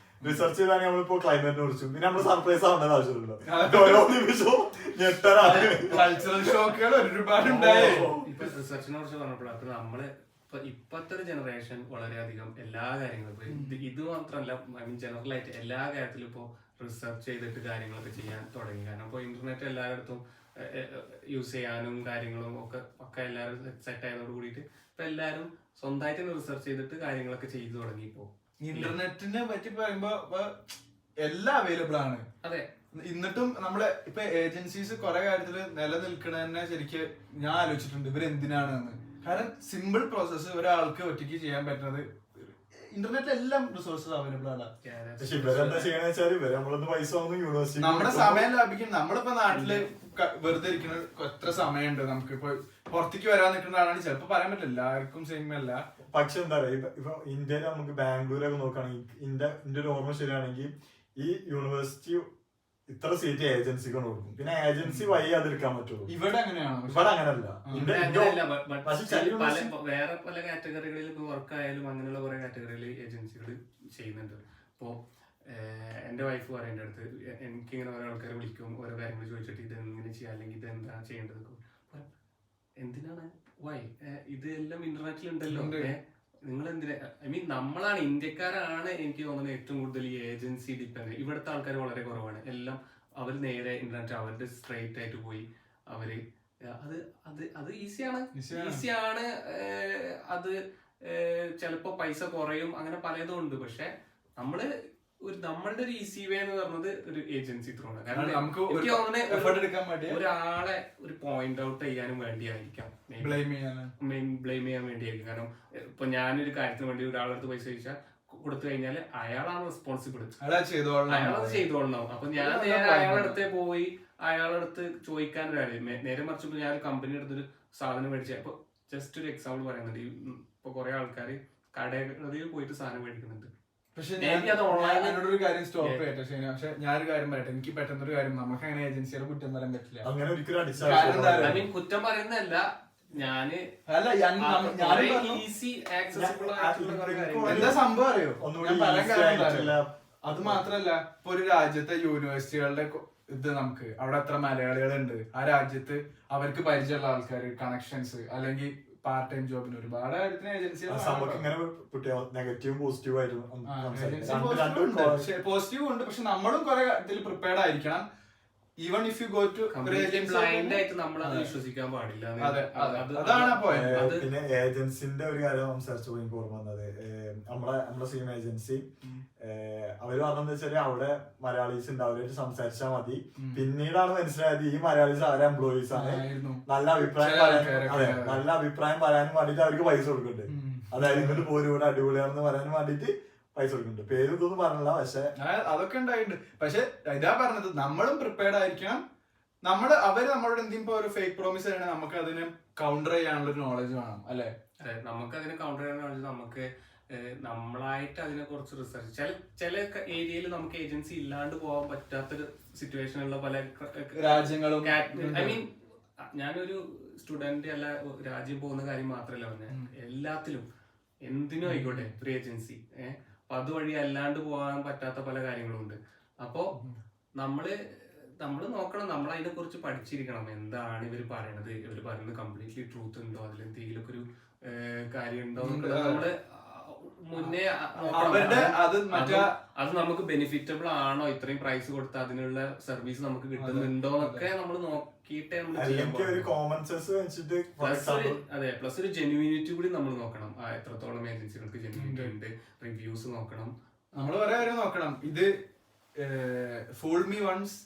റിസർച്ച് ചെയ്താൽ നമ്മളിപ്പോ ക്ലൈമറ്റിനെ കുറിച്ചും പിന്നെ നമ്മള് സർപ്രൈസ് ആവേണ്ട ആവശ്യമില്ലല്ലോ. ഓരോ നിമിഷവും ഞെട്ടലാണ്. കൾച്ചറൽ ഷോക്കുകൾ ഒരുപാടുണ്ടായി. ഇപ്പൊ റിസർച്ചിനെ കുറിച്ച് പറഞ്ഞപ്പോഴാണ് നമ്മള് ഇപ്പത്തെ ഒരു ജനറേഷൻ വളരെയധികം എല്ലാ കാര്യങ്ങളും ഇത് മാത്രമല്ല, ഐ മീൻ ജനറൽ ആയിട്ട് എല്ലാ കാര്യത്തിലും ഇപ്പോൾ റിസർച്ച് ചെയ്തിട്ട് കാര്യങ്ങളൊക്കെ ചെയ്യാൻ തുടങ്ങി. കാരണം ഇപ്പോൾ ഇന്റർനെറ്റ് എല്ലായിടത്തും യൂസ് ചെയ്യാനും കാര്യങ്ങളും ഒക്കെ എല്ലാവരും സെറ്റ് ആയതോട് കൂടിയിട്ട് ഇപ്പൊ എല്ലാവരും സ്വന്തമായിട്ട് റിസർച്ച് ചെയ്തിട്ട് കാര്യങ്ങളൊക്കെ ചെയ്തു തുടങ്ങി. ഇപ്പോ ഇന്റർനെറ്റിനെ പറ്റി പറയുമ്പോ എല്ലാം അവൈലബിൾ ആണ്. അതെ, എന്നിട്ടും നമ്മള് ഇപ്പൊ ഏജൻസീസ് കുറെ കാര്യത്തില് നിലനിൽക്കണ തന്നെ ശരിക്കും ഞാൻ ആലോചിച്ചിട്ടുണ്ട് ഇവരെന്തിനാണെന്ന്. കാരണം സിമ്പിൾ പ്രോസസ്സ് ഒരാൾക്ക് ഒറ്റയ്ക്ക് ചെയ്യാൻ പറ്റുന്നത് ഇന്റർനെറ്റിൽ എല്ലാം റിസോഴ്സസ് അവൈലബിൾ ആണ്. പക്ഷെ ഇവരെന്താ ചെയ്യണെന്ന് വെച്ചാൽ ഇവര് നമ്മളൊന്ന് പൈസ വാങ്ങും, യൂണിവേഴ്സിറ്റി നമ്മുടെ സമയം ലാഭിക്കും. നമ്മളിപ്പോ നാട്ടില് വെറുതെ ഇരിക്കുന്ന എത്ര സമയമുണ്ട് നമുക്ക്. ഇപ്പൊ പുറത്തേക്ക് വരാൻ നിൽക്കുന്ന ആളാണ് ചിലപ്പോ പറയാൻ പറ്റില്ല, എല്ലാവർക്കും സെയിം അല്ല. പക്ഷെ എന്താ പറയാ, ഇപ്പൊ ഇന്ത്യയിൽ നമുക്ക് ബാംഗ്ലൂരൊക്കെ നോക്കുകയാണെങ്കിൽ എന്റെ ഒരു ഓർമ്മ ശരിയാണെങ്കിൽ ഈ യൂണിവേഴ്സിറ്റി ഇത്ര സീറ്റ് ഏജൻസിക്ക് കൊടുക്കും, പിന്നെ ഏജൻസി വഴി അതെടുക്കാൻ പറ്റുള്ളൂ. ഇവിടെ അങ്ങനെയാണോ? ഇവിടെ അങ്ങനല്ല. വേറെ പല കാറ്റഗറികളിൽ വർക്ക് ആയാലും അങ്ങനെയുള്ള കുറെ കാറ്റഗറിയിൽ ഏജൻസികൾ ചെയ്യുന്നുണ്ട്. ഇപ്പോ എന്റെ വൈഫ് പറയേണ്ട അടുത്ത് എനിക്കിങ്ങനെ ഓരോ ആൾക്കാരെ വിളിക്കും, ഓരോ കാര്യങ്ങൾ ചോദിച്ചിട്ട് ഇത് എങ്ങനെ ചെയ്യാം അല്ലെങ്കിൽ ഇത് എന്താ ചെയ്യേണ്ടത്, എന്തിനാണ് വൈ ഇതെല്ലാം ഇന്റർനെറ്റിൽ ഉണ്ടല്ലോ, നിങ്ങൾ എന്തിനാ, ഐ മീൻ നമ്മളാണ് ഇന്ത്യക്കാരാണ് എനിക്ക് തോന്നുന്നത് ഏറ്റവും കൂടുതൽ ഈ ഏജൻസി ഡിപ്പെൻഡ്. ഇവിടുത്തെ ആൾക്കാർ വളരെ കുറവാണ്. എല്ലാം അവർ നേരെ ഇന്റർനെറ്റ് അവരുടെ സ്ട്രൈറ്റ് ആയിട്ട് പോയി അവര് അത് അത് അത് ഈസിയാണ്. അത് ചിലപ്പോ പൈസ കുറയും, അങ്ങനെ പലതും ഉണ്ട്. പക്ഷെ നമ്മളുടെ ഒരു ഈസി വേ എന്ന് പറഞ്ഞത് ഒരു ഏജൻസി ത്രൂ ആണ്. കാരണം എനിക്ക് തോന്നുന്നത് ഒരാളെ ഒരു പോയിന്റ് ഔട്ട് ചെയ്യാനും വേണ്ടിയായിരിക്കാം, ബ്ലെയിം ചെയ്യാൻ വേണ്ടിയായിരിക്കും. കാരണം ഇപ്പൊ ഞാനൊരു കാര്യത്തിന് വേണ്ടി ഒരാളുടെ അടുത്ത് പൈസ ചോദിച്ചാൽ കൊടുത്തു കഴിഞ്ഞാൽ അയാളാണ് റെസ്പോൺസിബിൾ, അയാളത് ചെയ്തോളണം. അപ്പൊ ഞാൻ നേരെ അയാളുടെ അടുത്ത് പോയി അയാളുടെ അടുത്ത് ചോദിക്കാൻ കാര്യം നേരെ മറിച്ച് ഞാൻ ഒരു കമ്പനി അടുത്തൊരു സാധനം മേടിച്ച, അപ്പൊ ജസ്റ്റ് ഒരു എക്സാമ്പിൾ പറയുന്നുണ്ട്. ഇപ്പൊ കുറെ ആൾക്കാർ കടകളിൽ പോയിട്ട് സാധനം മേടിക്കുന്നുണ്ട്. പക്ഷെ ഞാനൊരു കാര്യം സ്റ്റോപ്പ് ചെയ്യട്ടെ. പക്ഷെ ഞാനൊരു കാര്യം പറയട്ടെ, എനിക്ക് പെട്ടെന്നൊരു കാര്യം, നമുക്ക് അങ്ങനെ ഏജൻസിയുടെ കുറ്റം പറയാൻ പറ്റില്ല. അങ്ങനെ ഒരിക്കലും കുറ്റം പറയുന്നതല്ല, എന്താ സംഭവം അറിയോ? അത് മാത്രല്ല, ഇപ്പൊ ഒരു രാജ്യത്തെ യൂണിവേഴ്സിറ്റികളുടെ ഇത് നമുക്ക് അവിടെ എത്ര മലയാളികളുണ്ട്, ആ രാജ്യത്ത് അവർക്ക് പരിചയമുള്ള ആൾക്കാർ, കണക്ഷൻസ്, അല്ലെങ്കിൽ പാർട്ട് ടൈം ജോബിന് ഒരുപാട് കാര്യത്തിന് ഏജൻസികൾ. നെഗറ്റീവും പോസിറ്റീവും ആയിട്ട് പോസിറ്റീവ് ഉണ്ട്. പക്ഷെ നമ്മളും കുറെ ഇതിൽ പ്രിപ്പയർഡ് ആയിരിക്കണം. Even if you go to blind ആയിട്ട് നമ്മളത് വിശ്വസിക്കാൻ പാടില്ല. അതാണ് പിന്നെ ഏജൻസിന്റെ ഒരു കാര്യം സംസാരിച്ചു എനിക്ക് ഓർമ്മ വന്നത്, നമ്മുടെ സെയിം ഏജൻസി അവര് പറഞ്ഞെന്ന് വെച്ചാല് അവിടെ മലയാളീസ് ഉണ്ട്, അവരായിട്ട് സംസാരിച്ചാൽ മതി. പിന്നീടാണ് മനസ്സിലായത് ഈ മലയാളീസ് അവരെ എംപ്ലോയീസ് ആണ്, നല്ല അഭിപ്രായം പറയാനും വേണ്ടിട്ട് അവർക്ക് പൈസ കൊടുക്കുന്നുണ്ട്. അതായത് ഇങ്ങോട്ട് പോലും ഇവിടെ അടിപൊളിയാണെന്ന് പറയാനും വേണ്ടിട്ട് പൈസ കൊടുക്കുന്നുണ്ട്. പേര് ഇതൊന്നും പറഞ്ഞില്ല, പക്ഷെ അതൊക്കെ ഉണ്ടായിട്ടുണ്ട്. പക്ഷെ ഇതാ പറഞ്ഞത്, നമ്മളും പ്രിപ്പയർഡ് ആയിരിക്കണം. അവര് നമ്മളോട് എന്തെങ്കിലും ഒരു ഫേക്ക് പ്രോമിസ് ചെയ്യണമെങ്കിൽ നമുക്ക് അതിന് കൗണ്ടർ ചെയ്യാനുള്ള ഒരു നോളജ് വേണം, അല്ലെ? നമുക്ക് അതിനെ കൗണ്ടർ ചെയ്യാൻ നോളജ്, നമുക്ക് നമ്മളായിട്ട് അതിനെ കുറിച്ച് റിസർച്ച്, ചില ഏരിയയിൽ നമുക്ക് ഏജൻസി ഇല്ലാണ്ട് പോകാൻ പറ്റാത്തൊരു സിറ്റുവേഷനുള്ള പല രാജ്യങ്ങളും. ഐ മീൻ ഞാനൊരു സ്റ്റുഡന്റ് അല്ല, രാജ്യം പോകുന്ന കാര്യം മാത്രമല്ല പറഞ്ഞത്, എല്ലാത്തിലും എന്തിനും ആയിക്കോട്ടെ ഒരു ഏജൻസി അപ്പൊ അതുവഴി അല്ലാണ്ട് പോകാൻ പറ്റാത്ത പല കാര്യങ്ങളും ഉണ്ട്. അപ്പോ നമ്മള് നോക്കണം, നമ്മൾ അതിനെ കുറിച്ച് പഠിച്ചിരിക്കണം. എന്താണ് ഇവർ പറയണത്, ഇവർ പറയുന്നത് കംപ്ലീറ്റ്ലി ട്രൂത്ത് ഉണ്ടോ, അതിലെന്തെങ്കിലും ഒരു കാര്യം ഉണ്ടോ നമ്മള് മുന്നേ അത് നമുക്ക് ബെനിഫിറ്റബിൾ ആണോ, ഇത്രയും പ്രൈസ് കൊടുത്ത് അതിനുള്ള സർവീസ് നമുക്ക് കിട്ടുന്നുണ്ടോ എന്നൊക്കെ നമ്മൾ നോക്കിയിട്ടേ അതെ. പ്ലസ് ഒരു ജെന്യൂനിറ്റി കൂടി നമ്മൾ നോക്കണം, എത്രത്തോളം ഏജൻസികൾക്ക് ജെന്യൂനിറ്റി ഉണ്ട്, റിവ്യൂസ് നോക്കണം, നമ്മൾ ഒരേ കാര്യം നോക്കണം. ഇത് fool me once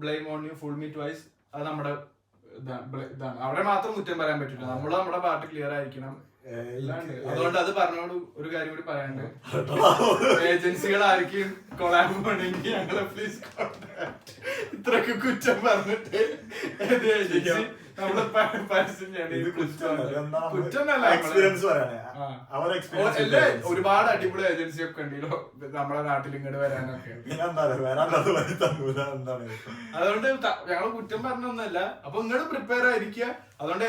blame on you, fool me twice, അത് നമ്മുടെ ഇതാണ്. അവിടെ മാത്രം കുറ്റം പറയാൻ പറ്റില്ല, നമ്മൾ നമ്മുടെ പാർട്ട് ക്ലിയർ ആയിരിക്കണം. അതുകൊണ്ട് അത് പറഞ്ഞോട് ഒരു കാര്യം കൂടി പറയാണ്ട്, ഏജൻസികൾ ആർക്കും കൊളാബ് വേണമെങ്കിൽ ഞങ്ങളെ പ്ലീസ് കോൺടാക്ട്. ഇത്രയൊക്കെ കുറ്റം പറഞ്ഞിട്ട് നമ്മള് പരസ്യം ഒരുപാട് അടിപൊളി ഏജൻസി ഒക്കെ ഉണ്ടല്ലോ നമ്മളെ നാട്ടിൽ ഇങ്ങോട്ട് വരാനൊക്കെ. അതുകൊണ്ട് ഞങ്ങള് കുറ്റം പറഞ്ഞൊന്നുമല്ല. അപ്പൊ ഇങ്ങോട്ട് പ്രിപ്പയർ ആയിരിക്കുക. അതുകൊണ്ട്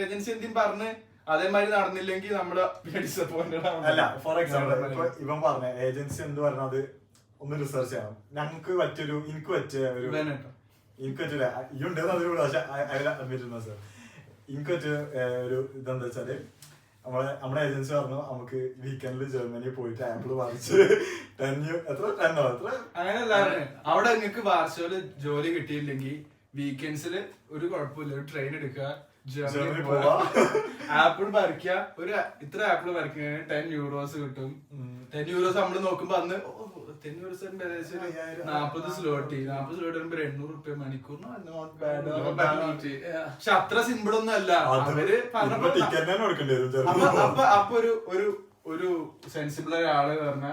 ഏജൻസി എന്തെങ്കിലും പറഞ്ഞ് അതേമാതിരി നടന്നില്ലെങ്കിൽ നമ്മള് ഡിസപ്പോയിന്റഡ് ആണ്. അല്ല, ഫോർ എക്സാമ്പിൾ ഇപ്പൊ ഇവൻ പറഞ്ഞ ഏജൻസി എന്ത് പറഞ്ഞത് ഒന്ന് റിസർച്ച് ചെയ്യണം. ഞങ്ങൾക്ക് പറ്റിയൊരു എനിക്ക് പറ്റിയ ഇയുണ്ടെന്ന് അതിലൂടെ, പക്ഷെ അഡ്മിറ്റ് സർ എനിക്ക് പറ്റിയ ഒരു ഇതെന്താ വെച്ചാല് നമ്മുടെ ഏജൻസി പറഞ്ഞു നമുക്ക് വീക്കെൻഡിൽ ജർമ്മനി പോയിട്ട് ആപ്പിൾ വാങ്ങിച്ച് 10 എത്ര അങ്ങനെയല്ല അവിടെ നിങ്ങൾക്ക് വാർഷോയില് ജോലി കിട്ടിയില്ലെങ്കിൽ വീക്കെൻഡ്സിൽ ഒരു കുഴപ്പമില്ല, ഒരു ട്രെയിൻ എടുക്കുക, ജർമ്മനി പോവാ, ആപ്പിൾ പറിക്കുക, ഒരു ഇത്ര ആപ്പിൾ പറിക്കുന്നതിന് €10 കിട്ടും. €10 നമ്മള് നോക്കുമ്പോ അന്ന് €10 ഏകദേശം 40 സ്ലോട്ട് വരുമ്പോ €800 മണിക്കൂറിന്. പക്ഷെ അത്ര സിമ്പിൾ ഒന്നും അല്ല. അവര് അപ്പൊ ഒരു സെൻസിബിൾ ആള് പറഞ്ഞ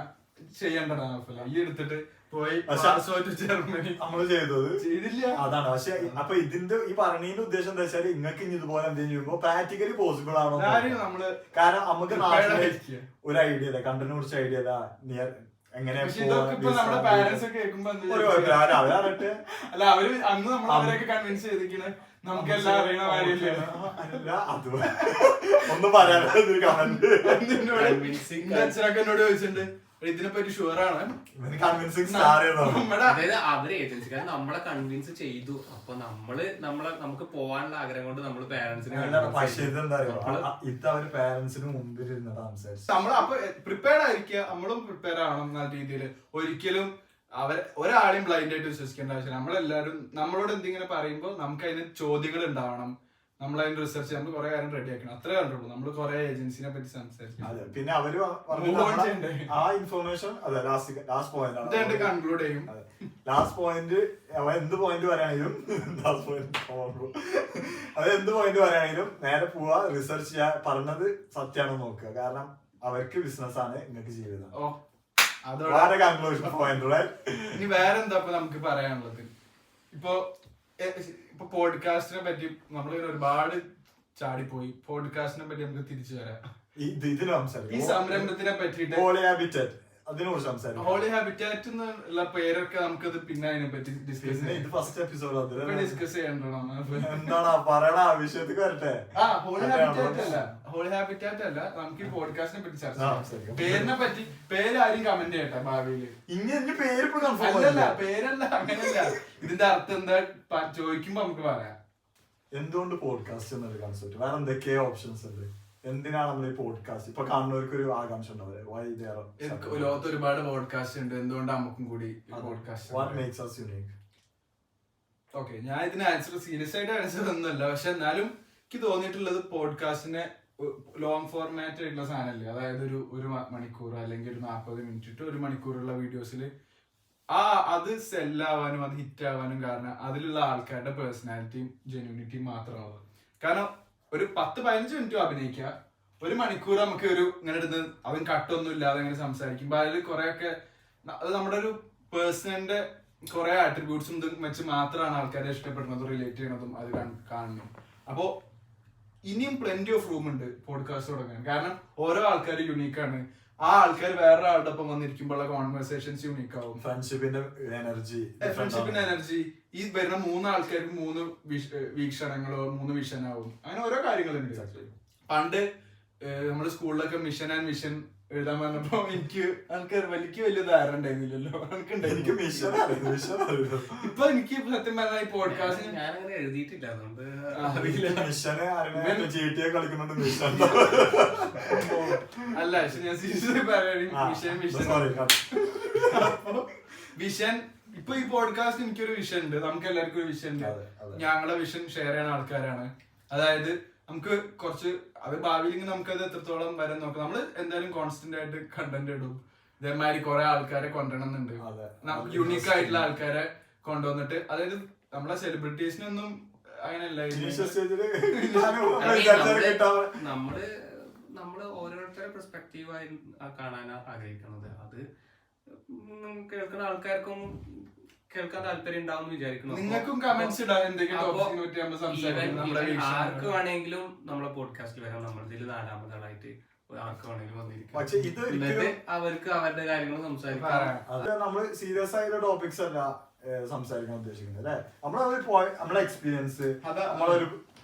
ചെയ്യണ്ടടാ ഈ എടുത്തിട്ട് പോയി ജർമ്മനി നമ്മള് ചെയ്തത് ചെയ്തില്ല. അതാണ്. പക്ഷെ അപ്പൊ ഇതിന്റെ ഈ പറഞ്ഞതിന്റെ ഉദ്ദേശം എന്താ വെച്ചാൽ നിങ്ങൾക്ക് ഇനി ഇതുപോലെ എന്തെങ്കിലും ചെയ്യുമ്പോ പ്രാക്ടിക്കലി പോസിബിൾ ആണോ നമ്മള്. കാരണം നമുക്ക് ഒരു ഐഡിയ ഇല്ല, കണ്ടന്റിനെ കുറിച്ച് ഐഡിയ ഇല്ല, നിയർ എങ്ങനെ നമ്മുടെ പാരന്റ്സ് ഒക്കെ കേൾക്കുമ്പോ അല്ല അവര് അന്ന് നമ്മൾ അവരെയൊക്കെ കൺവിൻസ് ചെയ്തിരിക്കണേ നമുക്ക് എല്ലാം അറിയണ കാര്യമില്ല. ഒന്നും പറയാനൊരു കമന്റ് അച്ഛനൊക്കെ എന്നോട് ചോദിച്ചിട്ടുണ്ട് ഇതിനെപ്പറ്റി ഷുവറാണ്. അതായത് അവര് ഏജൻസിക്കാർ നമ്മളെ കൺവിൻസ് ചെയ്തു. അപ്പൊ നമുക്ക് പോകാനുള്ള ആഗ്രഹം കൊണ്ട് നമ്മള് പാരന്റ്സിനെ നമ്മൾ അപ്പൊ പ്രിപ്പയർഡ് ആയിരിക്കുക. നമ്മളും പ്രിപ്പയർ ആവണം എന്ന രീതിയിൽ. ഒരിക്കലും ഒരാളെയും ബ്ലൈൻഡ് ആയിട്ട് വിശ്വസിക്കേണ്ട ആവശ്യമില്ല. നമ്മളെല്ലാരും നമ്മളോട് എന്തെങ്കിലും പറയുമ്പോൾ നമുക്ക് അതിന് ചോദ്യങ്ങൾ ഉണ്ടാവണം. നമ്മൾ അതിന് റിസർച്ച് നമ്മൾ കുറെ കാര്യം റെഡി ആക്കണം. അത്രേ കണ്ടുള്ളൂ. നമ്മൾ കുറെ ഏജൻസിനെ പറ്റി സംസാരിക്കും. പിന്നെ അവര് ആ ഇൻഫോർമേഷൻ ലാസ്റ്റ് പോയിന്റ് കൺക്ലൂഡ് ചെയ്യും. ലാസ്റ്റ് പോയിന്റ് എന്ത് പോയിന്റ് പറയാണെങ്കിലും അത് എന്ത് പോയിന്റ് പറയാണെങ്കിലും നേരെ പോവാ, റിസർച്ച് ചെയ്യാ, പറഞ്ഞത് സത്യമാണോ നോക്കുക. കാരണം അവർക്ക് ബിസിനസ് ആണ്, നിങ്ങൾക്ക് ജീവിതം. ഇനി വേറെന്താ നമുക്ക് പറയാനുള്ളത്? ഇപ്പൊ പോഡ്കാസ്റ്റിനെ പറ്റി നമ്മളിങ്ങനെ ഒരുപാട് ചാടിപ്പോയി. പോഡ്കാസ്റ്റിനെ പറ്റി നമുക്ക് തിരിച്ചു വരാം. ഈ സംരംഭത്തിനെ പറ്റിയിട്ട് ഹോളി ഹാബിറ്റാറ്റ് ഹോളി ഹാബിറ്റാറ്റ് എന്നുള്ള പേരൊക്കെ നമുക്കത് പിന്നെ അതിനെ പറ്റി ഡിസ്കസ് ചെയ്യണ്ടോ? ഹോളി ഹാബിറ്റാറ്റ് അല്ല, നമുക്ക് ഈ പോഡ്കാസ്റ്റിനെ പറ്റി ചർച്ച ചെയ്യാം. പേരിനെ പറ്റി പേരാരും കമന്റ് ചെയ്യട്ടെ ഭാവിയില്. അല്ലല്ല പേരല്ല, അങ്ങനെയല്ല. ഇതിന്റെ അർത്ഥം എന്താ ചോദിക്കുമ്പോ നമുക്ക് പറയാം. എന്തുകൊണ്ട് പോഡ്കാസ്റ്റ് എന്നൊരു കൺസെപ്റ്റ്? വേറെ എന്തൊക്കെയോ ഓപ്ഷൻസ് ഉണ്ട്. എന്തിനാണ് നമ്മൾ ഈ പോഡ്കാസ്റ്റ് ഇപ്പൊ കാണുന്നവർക്ക് ഒരു ആകാംക്ഷ ഉണ്ടാവില്ലേ? ലോകത്ത് ഒരുപാട് പോഡ്കാസ്റ്റ് ഉണ്ട്, എന്തുകൊണ്ട് നമുക്കും കൂടി പോഡ്കാസ്റ്റ്? ഓക്കെ, ഞാൻ ഇതിന് ആൻസർ സീരിയസ് ആയിട്ട് ആൻസർ ഒന്നുമല്ല. പക്ഷെ എന്നാലും എനിക്ക് തോന്നിയിട്ടുള്ളത് പോഡ്കാസ്റ്റിനെ ലോങ് ഫോർമാറ്റ് ആയിട്ടുള്ള സാധനമല്ലേ. അതായത് ഒരു മണിക്കൂർ അല്ലെങ്കിൽ ഒരു 40 മിനിറ്റ് ടു 1 മണിക്കൂറുള്ള വീഡിയോസിൽ അത് സെല്ലാവാനും അത് ഹിറ്റ് ആവാനും കാരണം അതിലുള്ള ആൾക്കാരുടെ പേഴ്സണാലിറ്റിയും ജെന്യൂനിറ്റിയും മാത്രമാണ്. കാരണം ഒരു 10-15 മിനിറ്റ് അഭിനയിക്കുക, 1 മണിക്കൂർ നമുക്ക് ഒരു ഇങ്ങനെ എടുത്ത് അവൻ കട്ടൊന്നും ഇല്ലാതെ അങ്ങനെ സംസാരിക്കുമ്പോൾ അതിൽ കുറെയൊക്കെ അത് നമ്മുടെ ഒരു പേഴ്സണലിന്റെ കുറെ ആട്രിബ്യൂട്ട്സും ഇതും വെച്ച് മാത്രമാണ് ആൾക്കാരെ ഇഷ്ടപ്പെടുന്നതും റിലേറ്റ് ചെയ്യണതും അത് കാണുന്നു. അപ്പോ ഇനിയും പ്ലെന്റി ഓഫ് റൂം ഉണ്ട് പോഡ്കാസ്റ്റ് തുടങ്ങാൻ. കാരണം ഓരോ ആൾക്കാരും യുണീക്കാണ്. ആ ആൾക്കാർ വേറൊരാളുടെ ഒപ്പം വന്നിരിക്കുമ്പോഴുള്ള കോൺവെർസേഷൻസ് യുണീക്ക് ആവും. ഫ്രണ്ട്ഷിപ്പിന്റെ എനർജി ഈ വരുന്ന 3 ആൾക്കാർക്ക് 3 വീക്ഷണങ്ങളോ 3 വിഷനാവും. അങ്ങനെ ഓരോ കാര്യങ്ങളുണ്ട്. പണ്ട് നമ്മുടെ സ്കൂളിലൊക്കെ മിഷൻ ആൻഡ് വിഷൻ എഴുതാൻ പറഞ്ഞപ്പോ എനിക്ക് വലിയ ധാരണ ഉണ്ടായിരുന്നില്ലല്ലോ. ഇപ്പൊ എനിക്ക് സത്യം പറഞ്ഞ ഈ പോഡ്കാസ്റ്റ് ഞാനങ്ങനെ എഴുതിയിട്ടില്ല, അതുകൊണ്ട് അല്ല. പക്ഷെ ഞാൻ സീരിയസ്ലി പറയുകയാണെങ്കിൽ വിഷൻ ഇപ്പൊ ഈ പോഡ്കാസ്റ്റ് എനിക്കൊരു വിഷൻ ഉണ്ട്, നമുക്ക് എല്ലാവർക്കും ഒരു വിഷൻ ഉണ്ട്. ഞങ്ങളെ വിഷൻ ഷെയർ ചെയ്യുന്ന ആൾക്കാരാണ്. അതായത് നമുക്ക് കുറച്ച് അത് ഭാവിയിൽ നമുക്കത് എത്രത്തോളം വരാൻ നോക്കാം. നമ്മള് എന്തായാലും കോൺസ്റ്റന്റ് ആയിട്ട് കണ്ടന്റ് ഇടും. ഇതേമാതിരി കുറെ ആൾക്കാരെ കൊണ്ടുവരണമെന്നുണ്ട്. നമുക്ക് യുണീക്ക് ആയിട്ടുള്ള ആൾക്കാരെ കൊണ്ടുവന്നിട്ട്, അതായത് നമ്മളെ സെലിബ്രിറ്റീസിനൊന്നും അങ്ങനെയല്ല. നമ്മള് ഓരോരുത്തരുടെ പെർസ്പെക്റ്റീവായി കാണാൻ ആഗ്രഹിക്കുന്നത്. അത് കേൾക്കുന്ന ആൾക്കാർക്കും കേൾക്കാൻ താല്പര്യം ഉണ്ടാവും വിചാരിക്കുന്നു. നിങ്ങൾക്കും കമന്റ്സ് ആർക്ക് വേണമെങ്കിലും നമ്മളെ പോഡ്കാസ്റ്റിൽ വരാം. നമ്മളിതിൽ 4ാമത്തെ ആളായിട്ട് ആർക്ക് വേണമെങ്കിലും വന്നിരിക്കും. അവർക്ക് അവരുടെ കാര്യങ്ങൾ സംസാരിക്കാം. നമ്മള് സീരിയസ് ആയിട്ടുള്ള ടോപ്പിക്സ് അല്ല സംസാരിക്കാൻ ഉദ്ദേശിക്കുന്നത് അല്ലെ. നമ്മളെ എക്സ്പീരിയൻസ്, നമ്മളൊരു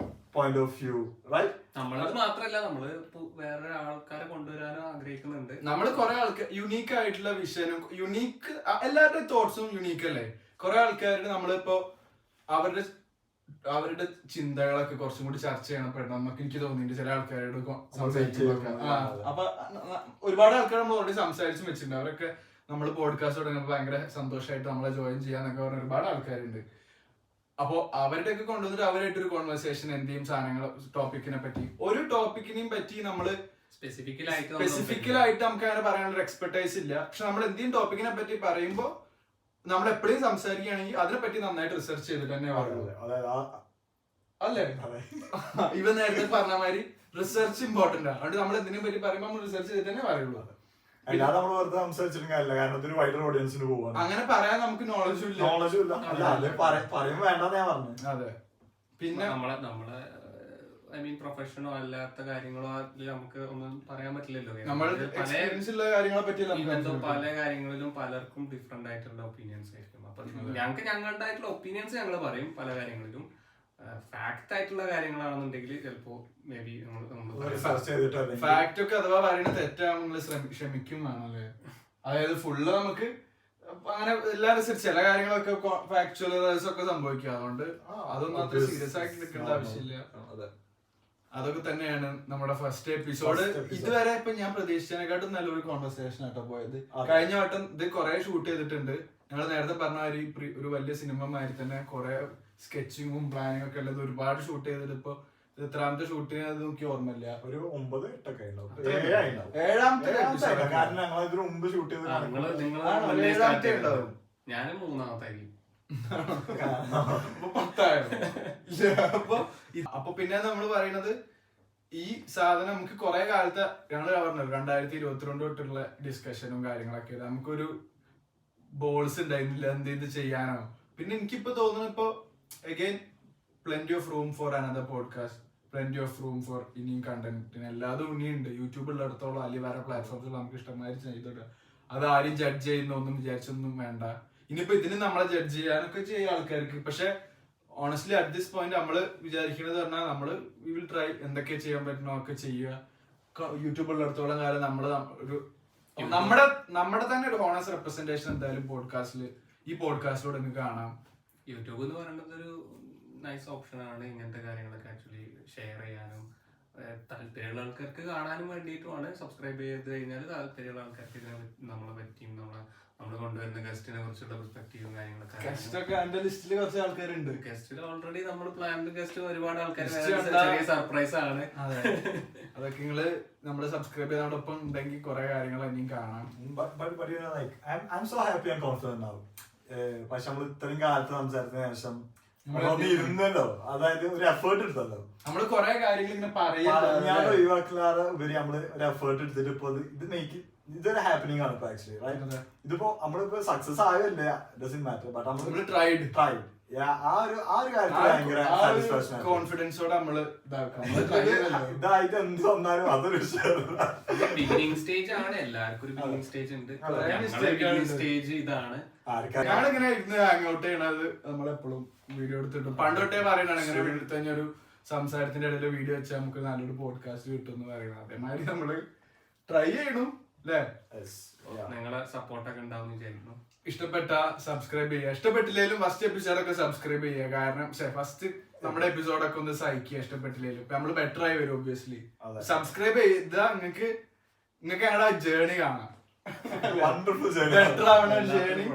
പോയിന്റ് ഓഫ് വ്യൂ, റൈറ്റ്? നമ്മളത് മാത്രല്ല, നമ്മള് വേറെ ആൾക്കാരെ കൊണ്ടുവരാനും ആഗ്രഹിക്കുന്നുണ്ട്. നമ്മള് കുറെ ആൾക്കാർ യുണീക്ക് ആയിട്ടുള്ള വിഷയം, യുണീക്ക് എല്ലാവരുടെയും തോട്ട്സും യുണീക്ക് അല്ലേ. കുറെ ആൾക്കാരുടെ നമ്മളിപ്പോ അവരുടെ അവരുടെ ചിന്തകളൊക്കെ കുറച്ചും കൂടി ചർച്ച ചെയ്യണം നമുക്ക് എനിക്ക് തോന്നിയിട്ടുണ്ട് ചില ആൾക്കാരോട് സംസാരിക്കുമ്പോഴൊക്കെ. അപ്പൊ ഒരുപാട് ആൾക്കാർ നമ്മൾ ഓൾറെഡി സംസാരിച്ചും വെച്ചിട്ടുണ്ട്. അവരൊക്കെ നമ്മൾ പോഡ്കാസ്റ്റ് തുടങ്ങുമ്പോൾ ഭയങ്കര സന്തോഷമായിട്ട് നമ്മളെ ജോയിൻ ചെയ്യാന്നൊക്കെ പറഞ്ഞ ഒരുപാട് ആൾക്കാരുണ്ട്. അപ്പൊ അവരുടെ ഒക്കെ കൊണ്ടുവന്നിട്ട് അവരായിട്ടൊരു കോൺവെർസേഷൻ എന്തെങ്കിലും സാധനങ്ങൾ ടോപ്പിക്കിനെ പറ്റി ഒരു ടോപ്പിക്കിനെയും പറ്റി നമ്മള് സ്പെസിഫിക്കലായിട്ട് നമുക്ക് അങ്ങനെ പറയാനുള്ള എക്സ്പെർട്ടൈസ് ഇല്ല. പക്ഷെ നമ്മൾ എന്തെങ്കിലും ടോപ്പിക്കിനെ പറ്റി പറയുമ്പോൾ നമ്മൾ എപ്പോഴും സംസാരിക്കുകയാണെങ്കിൽ അതിനെപ്പറ്റി നന്നായിട്ട് റിസർച്ച് ചെയ്തിട്ട് തന്നെ പറയുള്ളൂ. അല്ലേ? ഇവ നേരത്തെ പറഞ്ഞ മാതിരി റിസർച്ച് ഇമ്പോർട്ടന്റ് ആണ്. അതുകൊണ്ട് നമ്മൾ എന്തിനെ പറ്റി പറയുമ്പോൾ നമ്മൾ റിസർച്ച് ചെയ്തിട്ട് തന്നെ പറയുള്ളൂ. അല്ലാതെ നമ്മൾ വെറുതെ സംസാരിച്ചിട്ടും കാര്യമില്ല, കാരണം അതൊരു വൈഡർ ഓഡിയൻസിന് പോവാണ്. അങ്ങനെ പറയാൻ നമുക്ക് നോളജും ഇല്ല. പറയും വേണ്ടെന്ന് ഞാൻ പറഞ്ഞു. അതെ. പിന്നെ നമ്മളെ ഐ മീൻ പ്രൊഫഷനോ അല്ലാത്ത കാര്യങ്ങളോ നമുക്ക് ഒന്നും പറയാൻ പറ്റില്ലല്ലോ. പല കാര്യങ്ങളിലും പലർക്കും ഡിഫറെന്റ് ആയിട്ടുള്ള ഒപ്പീനിയൻസ് ആയിരിക്കും. അപ്പൊ ഞങ്ങൾക്ക് ഞങ്ങളുടേതായിട്ടുള്ള ഒപ്പീനിയൻസ് ഞങ്ങൾ പറയും പല കാര്യങ്ങളിലും. ഫാക്ട് ആയിട്ടുള്ള കാര്യങ്ങളാണെന്നുണ്ടെങ്കിൽ ചിലപ്പോ മേ ബി ഫാക്ട് ഒക്കെ അഥവാ പറയുന്നത് തെറ്റാണെന്ന് ക്ഷമിക്കും വേണല്ലേ. അതായത് ഫുള്ള് നമുക്ക് അങ്ങനെ എല്ലാ റിസർച്ച് ചില കാര്യങ്ങളൊക്കെ ഫാക്ച്വൽ ഒക്കെ സംഭവിക്കും. അതുകൊണ്ട് അതൊന്നും അത്ര സീരിയസ് ആക്കി എടുക്കേണ്ട ആവശ്യമില്ല. അതൊക്കെ തന്നെയാണ് നമ്മുടെ ഫസ്റ്റ് എപ്പിസോഡ്. ഇതുവരെ ഇപ്പൊ ഞാൻ പ്രതീക്ഷിച്ചതിനെക്കാട്ടും നല്ലൊരു കോൺവെർസേഷൻ ആട്ടോ പോയത്. കഴിഞ്ഞ വട്ടം ഇത് കുറെ ഷൂട്ട് ചെയ്തിട്ടുണ്ട്. ഞങ്ങൾ നേരത്തെ പറഞ്ഞ ഒരു വലിയ സിനിമ മാതിരി തന്നെ കുറെ സ്കെച്ചിങ്ങും പ്ലാനിങ് ഒക്കെ ഉള്ളത് ഒരുപാട് ഷൂട്ട് ചെയ്തിട്ട് ഇപ്പൊ എത്രാമത്തെ ഷൂട്ടിന് അത് നോക്കി ഓർമ്മയില്ല. ഒരു 9-8 ഒക്കെ ഏഴാമത്തെ കാരണം ഞങ്ങൾ ഇതിന് മുമ്പ് ഷൂട്ട് ചെയ്ത് ഞാനും 3ാമത്തായിരിക്കും. അപ്പൊ പിന്നെ നമ്മൾ പറയുന്നത് ഈ സാധനം നമുക്ക് കുറെ കാലത്തെ ഞങ്ങൾ പറഞ്ഞു 2022 തൊട്ടുള്ള ഡിസ്കഷനും കാര്യങ്ങളൊക്കെ നമുക്കൊരു ബോൾസ് ഉണ്ടായിരുന്നില്ല എന്ത് ചെയ്യാനോ. പിന്നെ എനിക്കിപ്പോ തോന്നുന്നു ഇപ്പൊ again plenty of room for another podcast, plenty of room for ഇനിയും കണ്ടന്റിന് എല്ലാതും ഇനിയുണ്ട്. യൂട്യൂബിലുള്ളടത്തോളം അല്ലെങ്കിൽ വേറെ പ്ലാറ്റ്ഫോംസിൽ നമുക്ക് ഇഷ്ടമായി ചെയ്തോട്ടെ. അത് ആരും ജഡ്ജ് ചെയ്യുന്നൊന്നും വിചാരിച്ചൊന്നും വേണ്ട. ഇനിയിപ്പോ ഇതിന് നമ്മളെ ജഡ്ജ് ചെയ്യാനൊക്കെ ചെയ്യും ആൾക്കാർക്ക്. പക്ഷെ ഓണസ്റ്റ്ലി അറ്റ് ദിസ് പോയിന്റ് നമ്മള് വിചാരിക്കുന്നത് പറഞ്ഞാൽ നമ്മള് വി വിൽ ട്രൈ എന്തൊക്കെ ചെയ്യാൻ പറ്റുന്നോ ഒക്കെ ചെയ്യുക. യൂട്യൂബിലുള്ളടത്തോളം കാലം നമ്മള് ഒരു നമ്മുടെ തന്നെ ഒരു ഹോണസ്റ്റ് റെപ്രസെന്റേഷൻ എന്തായാലും ഈ പോഡ്കാസ്റ്റിലൂടെ നിങ്ങൾക്ക് കാണാം. യൂട്യൂബ് എന്ന് പറയുന്നത് ഒരു നൈസ് ഓപ്ഷൻ ആണ് ഇങ്ങനത്തെ കാര്യങ്ങളൊക്കെ ആക്ച്വലി ഷെയർ ചെയ്യാനും താല്പര്യമുള്ള ആൾക്കാർക്ക് കാണാനും വേണ്ടിയിട്ടുമാണ്. സബ്സ്ക്രൈബ് ചെയ്ത് കഴിഞ്ഞാൽ താല്പര്യമുള്ള ആൾക്കാർക്ക് നമ്മളെ പറ്റിയും നമ്മൾ കൊണ്ടുവരുന്ന ഗസ്റ്റിനെ കുറിച്ചുള്ള പെർസ്പെക്റ്റീവും കാര്യങ്ങളൊക്കെ ലിസ്റ്റിൽ കുറച്ച് ആൾക്കാരുണ്ട്. ഗസ്റ്റിൽ ഓൾറെഡി നമ്മൾ പ്ലാൻഡ് ഗസ്റ്റ് ഒരുപാട് ആൾക്കാർ സർപ്രൈസ് ആണ്. അതൊക്കെ നിങ്ങള് നമ്മള് സബ്സ്ക്രൈബ് ചെയ്തോടൊപ്പം ഉണ്ടെങ്കിൽ കുറെ കാര്യങ്ങൾ ഇനിയും കാണാം. പക്ഷെ നമ്മൾ ഇത്രയും കാലത്ത് സംസാരത്തിന് ശേഷം ഇരുന്നല്ലോ, അതായത് ഒരു എഫേർട്ട് എടുത്തല്ലോ. നമ്മള് കൊറേ കാര്യങ്ങൾ ഇങ്ങനെ ഞാൻ ഒഴിവാക്കാതെ ഉപരി നമ്മള് ഒരു എഫേർട്ട് എടുത്തിട്ട് ഇപ്പൊ ഇതൊരു ഹാപ്പനിങ് ആണ് ഇപ്പൊ ആക്ച്വലി. ഇതിപ്പോ നമ്മളിപ്പോ സക്സസ് ആയല്ലേ ഡസന്റ് മാറ്റർ, ബട്ട് നമ്മള് ട്രൈഡ് ആ ഒരു കാര്യത്തിൽ ഭയങ്കര സാറ്റിസ്ഫാക്ഷൻ, കോൺഫിഡൻസോടെ നമ്മള് ഇതായിട്ട് എന്ത് വന്നാലും അതൊരു ബിഗിനിങ് സ്റ്റേജ് ആണ്. എല്ലാവർക്കും ഒരു ബിഗിനിങ് സ്റ്റേജ് ഉണ്ട്. സ്റ്റേജ് ഇതാണ്. ഞാനിങ്ങനെ ഇരുന്ന് ഹാങ് ഔട്ട് ചെയ്യണത് നമ്മളെപ്പോഴും വീഡിയോ എടുത്തിട്ടും പണ്ട് തൊട്ടേ പറയണാണ് ഇങ്ങനെ എടുത്തു കഴിഞ്ഞ ഒരു സംസാരത്തിന്റെ ഇടയിൽ വീഡിയോ വെച്ചാൽ നമുക്ക് നല്ലൊരു പോഡ്കാസ്റ്റ് കിട്ടും എന്ന് പറയുന്നത്. അതേമാതിരി നമ്മള് ട്രൈ ചെയ്യണം അല്ലേ? നിങ്ങളെ സപ്പോർട്ടൊക്കെ ഉണ്ടാവും വിചാരിക്കുന്നു. ഇഷ്ടപ്പെട്ട സബ്സ്ക്രൈബ് ചെയ്യുക, ഇഷ്ടപ്പെട്ടില്ലെങ്കിലും ഫസ്റ്റ് എപ്പിസോഡൊക്കെ സബ്സ്ക്രൈബ് ചെയ്യുക. കാരണം ഫസ്റ്റ് നമ്മുടെ എപ്പിസോഡൊക്കെ ഒന്ന് സഹിക്കുക. ഇഷ്ടപ്പെട്ടില്ലെങ്കിലും ഇപ്പൊ നമ്മള് ബെറ്റർ ആയി വരും ഒബ്വിയസ്ലി. സബ്സ്ക്രൈബ് ചെയ്താ നിങ്ങൾക്ക് ഞങ്ങളുടെ ജേർണി കാണാം. ബെറ്റർ ആവണ ജേർണി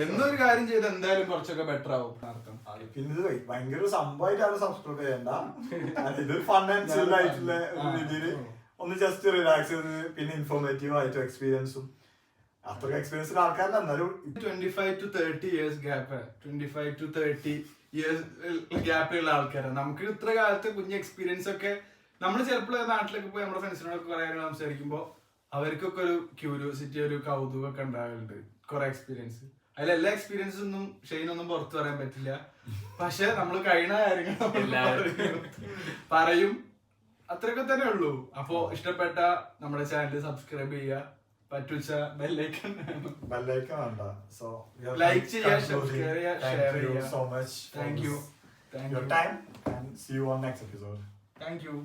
എന്നൊരു കാര്യം ചെയ്ത് എന്തായാലും കുറച്ചൊക്കെ ബെറ്റർ ആവും അർത്ഥം. പിന്നെ ഇത് ഭയങ്കര സംഭവമായിട്ടാണ് സബ്സ്ക്രൈബ് ചെയ്യണ്ട. ഇതൊരു ഫൺ ആൻഡ് ചിൽ ആയിട്ടുള്ള ഒരു രീതിയിൽ ഒന്ന് ജസ്റ്റ് റിലാക്സ് ചെയ്ത് പിന്നെ ഇൻഫോർമേറ്റീവ് ആയിട്ട് എക്സ്പീരിയൻസും അത്രയ്ക്ക് എക്സ്പീരിയൻസ് ആൾക്കാരുടെ എന്നാലും 25 to 30 years gap 25 to 30 years ഗ്യാപ്പുള്ള ആൾക്കാരാണ്. നമുക്ക് ഇത്ര കാലത്ത് കുഞ്ഞ് എക്സ്പീരിയൻസ് ഒക്കെ നമ്മൾ ചിലപ്പോൾ നാട്ടിലൊക്കെ പോയി നമ്മുടെ ഫ്രണ്ട്സിനോടൊക്കെ കുറെ കാര്യങ്ങൾ സംസാരിക്കുമ്പോൾ അവർക്കൊക്കെ ഒരു ക്യൂരിയോസിറ്റി, ഒരു കൗതുകം ഒക്കെ ഉണ്ടാകലുണ്ട്. കുറെ എക്സ്പീരിയൻസ് അതിലെല്ലാ എക്സ്പീരിയൻസ് ഒന്നും ഷെയ്നൊന്നും പുറത്തു പറയാൻ പറ്റില്ല. പക്ഷെ നമ്മൾ കഴിയുന്ന കാര്യങ്ങൾ പറയും, അത്രയൊക്കെ തന്നെ ഉള്ളൂ. അപ്പോ ഇഷ്ടപ്പെട്ട നമ്മുടെ ചാനൽ സബ്സ്ക്രൈബ് ചെയ്യുക, പറ്റുച്ച ബെല്ലൈക്കൺ വേണ്ട. സോ ലൈക്ക് ചെയ്യുക, സബ്സ്ക്രൈബ് ചെയ്യുക, ഷെയർ ചെയ്യുക. So much. Thank you. Your time and see you on next episode. Thank you.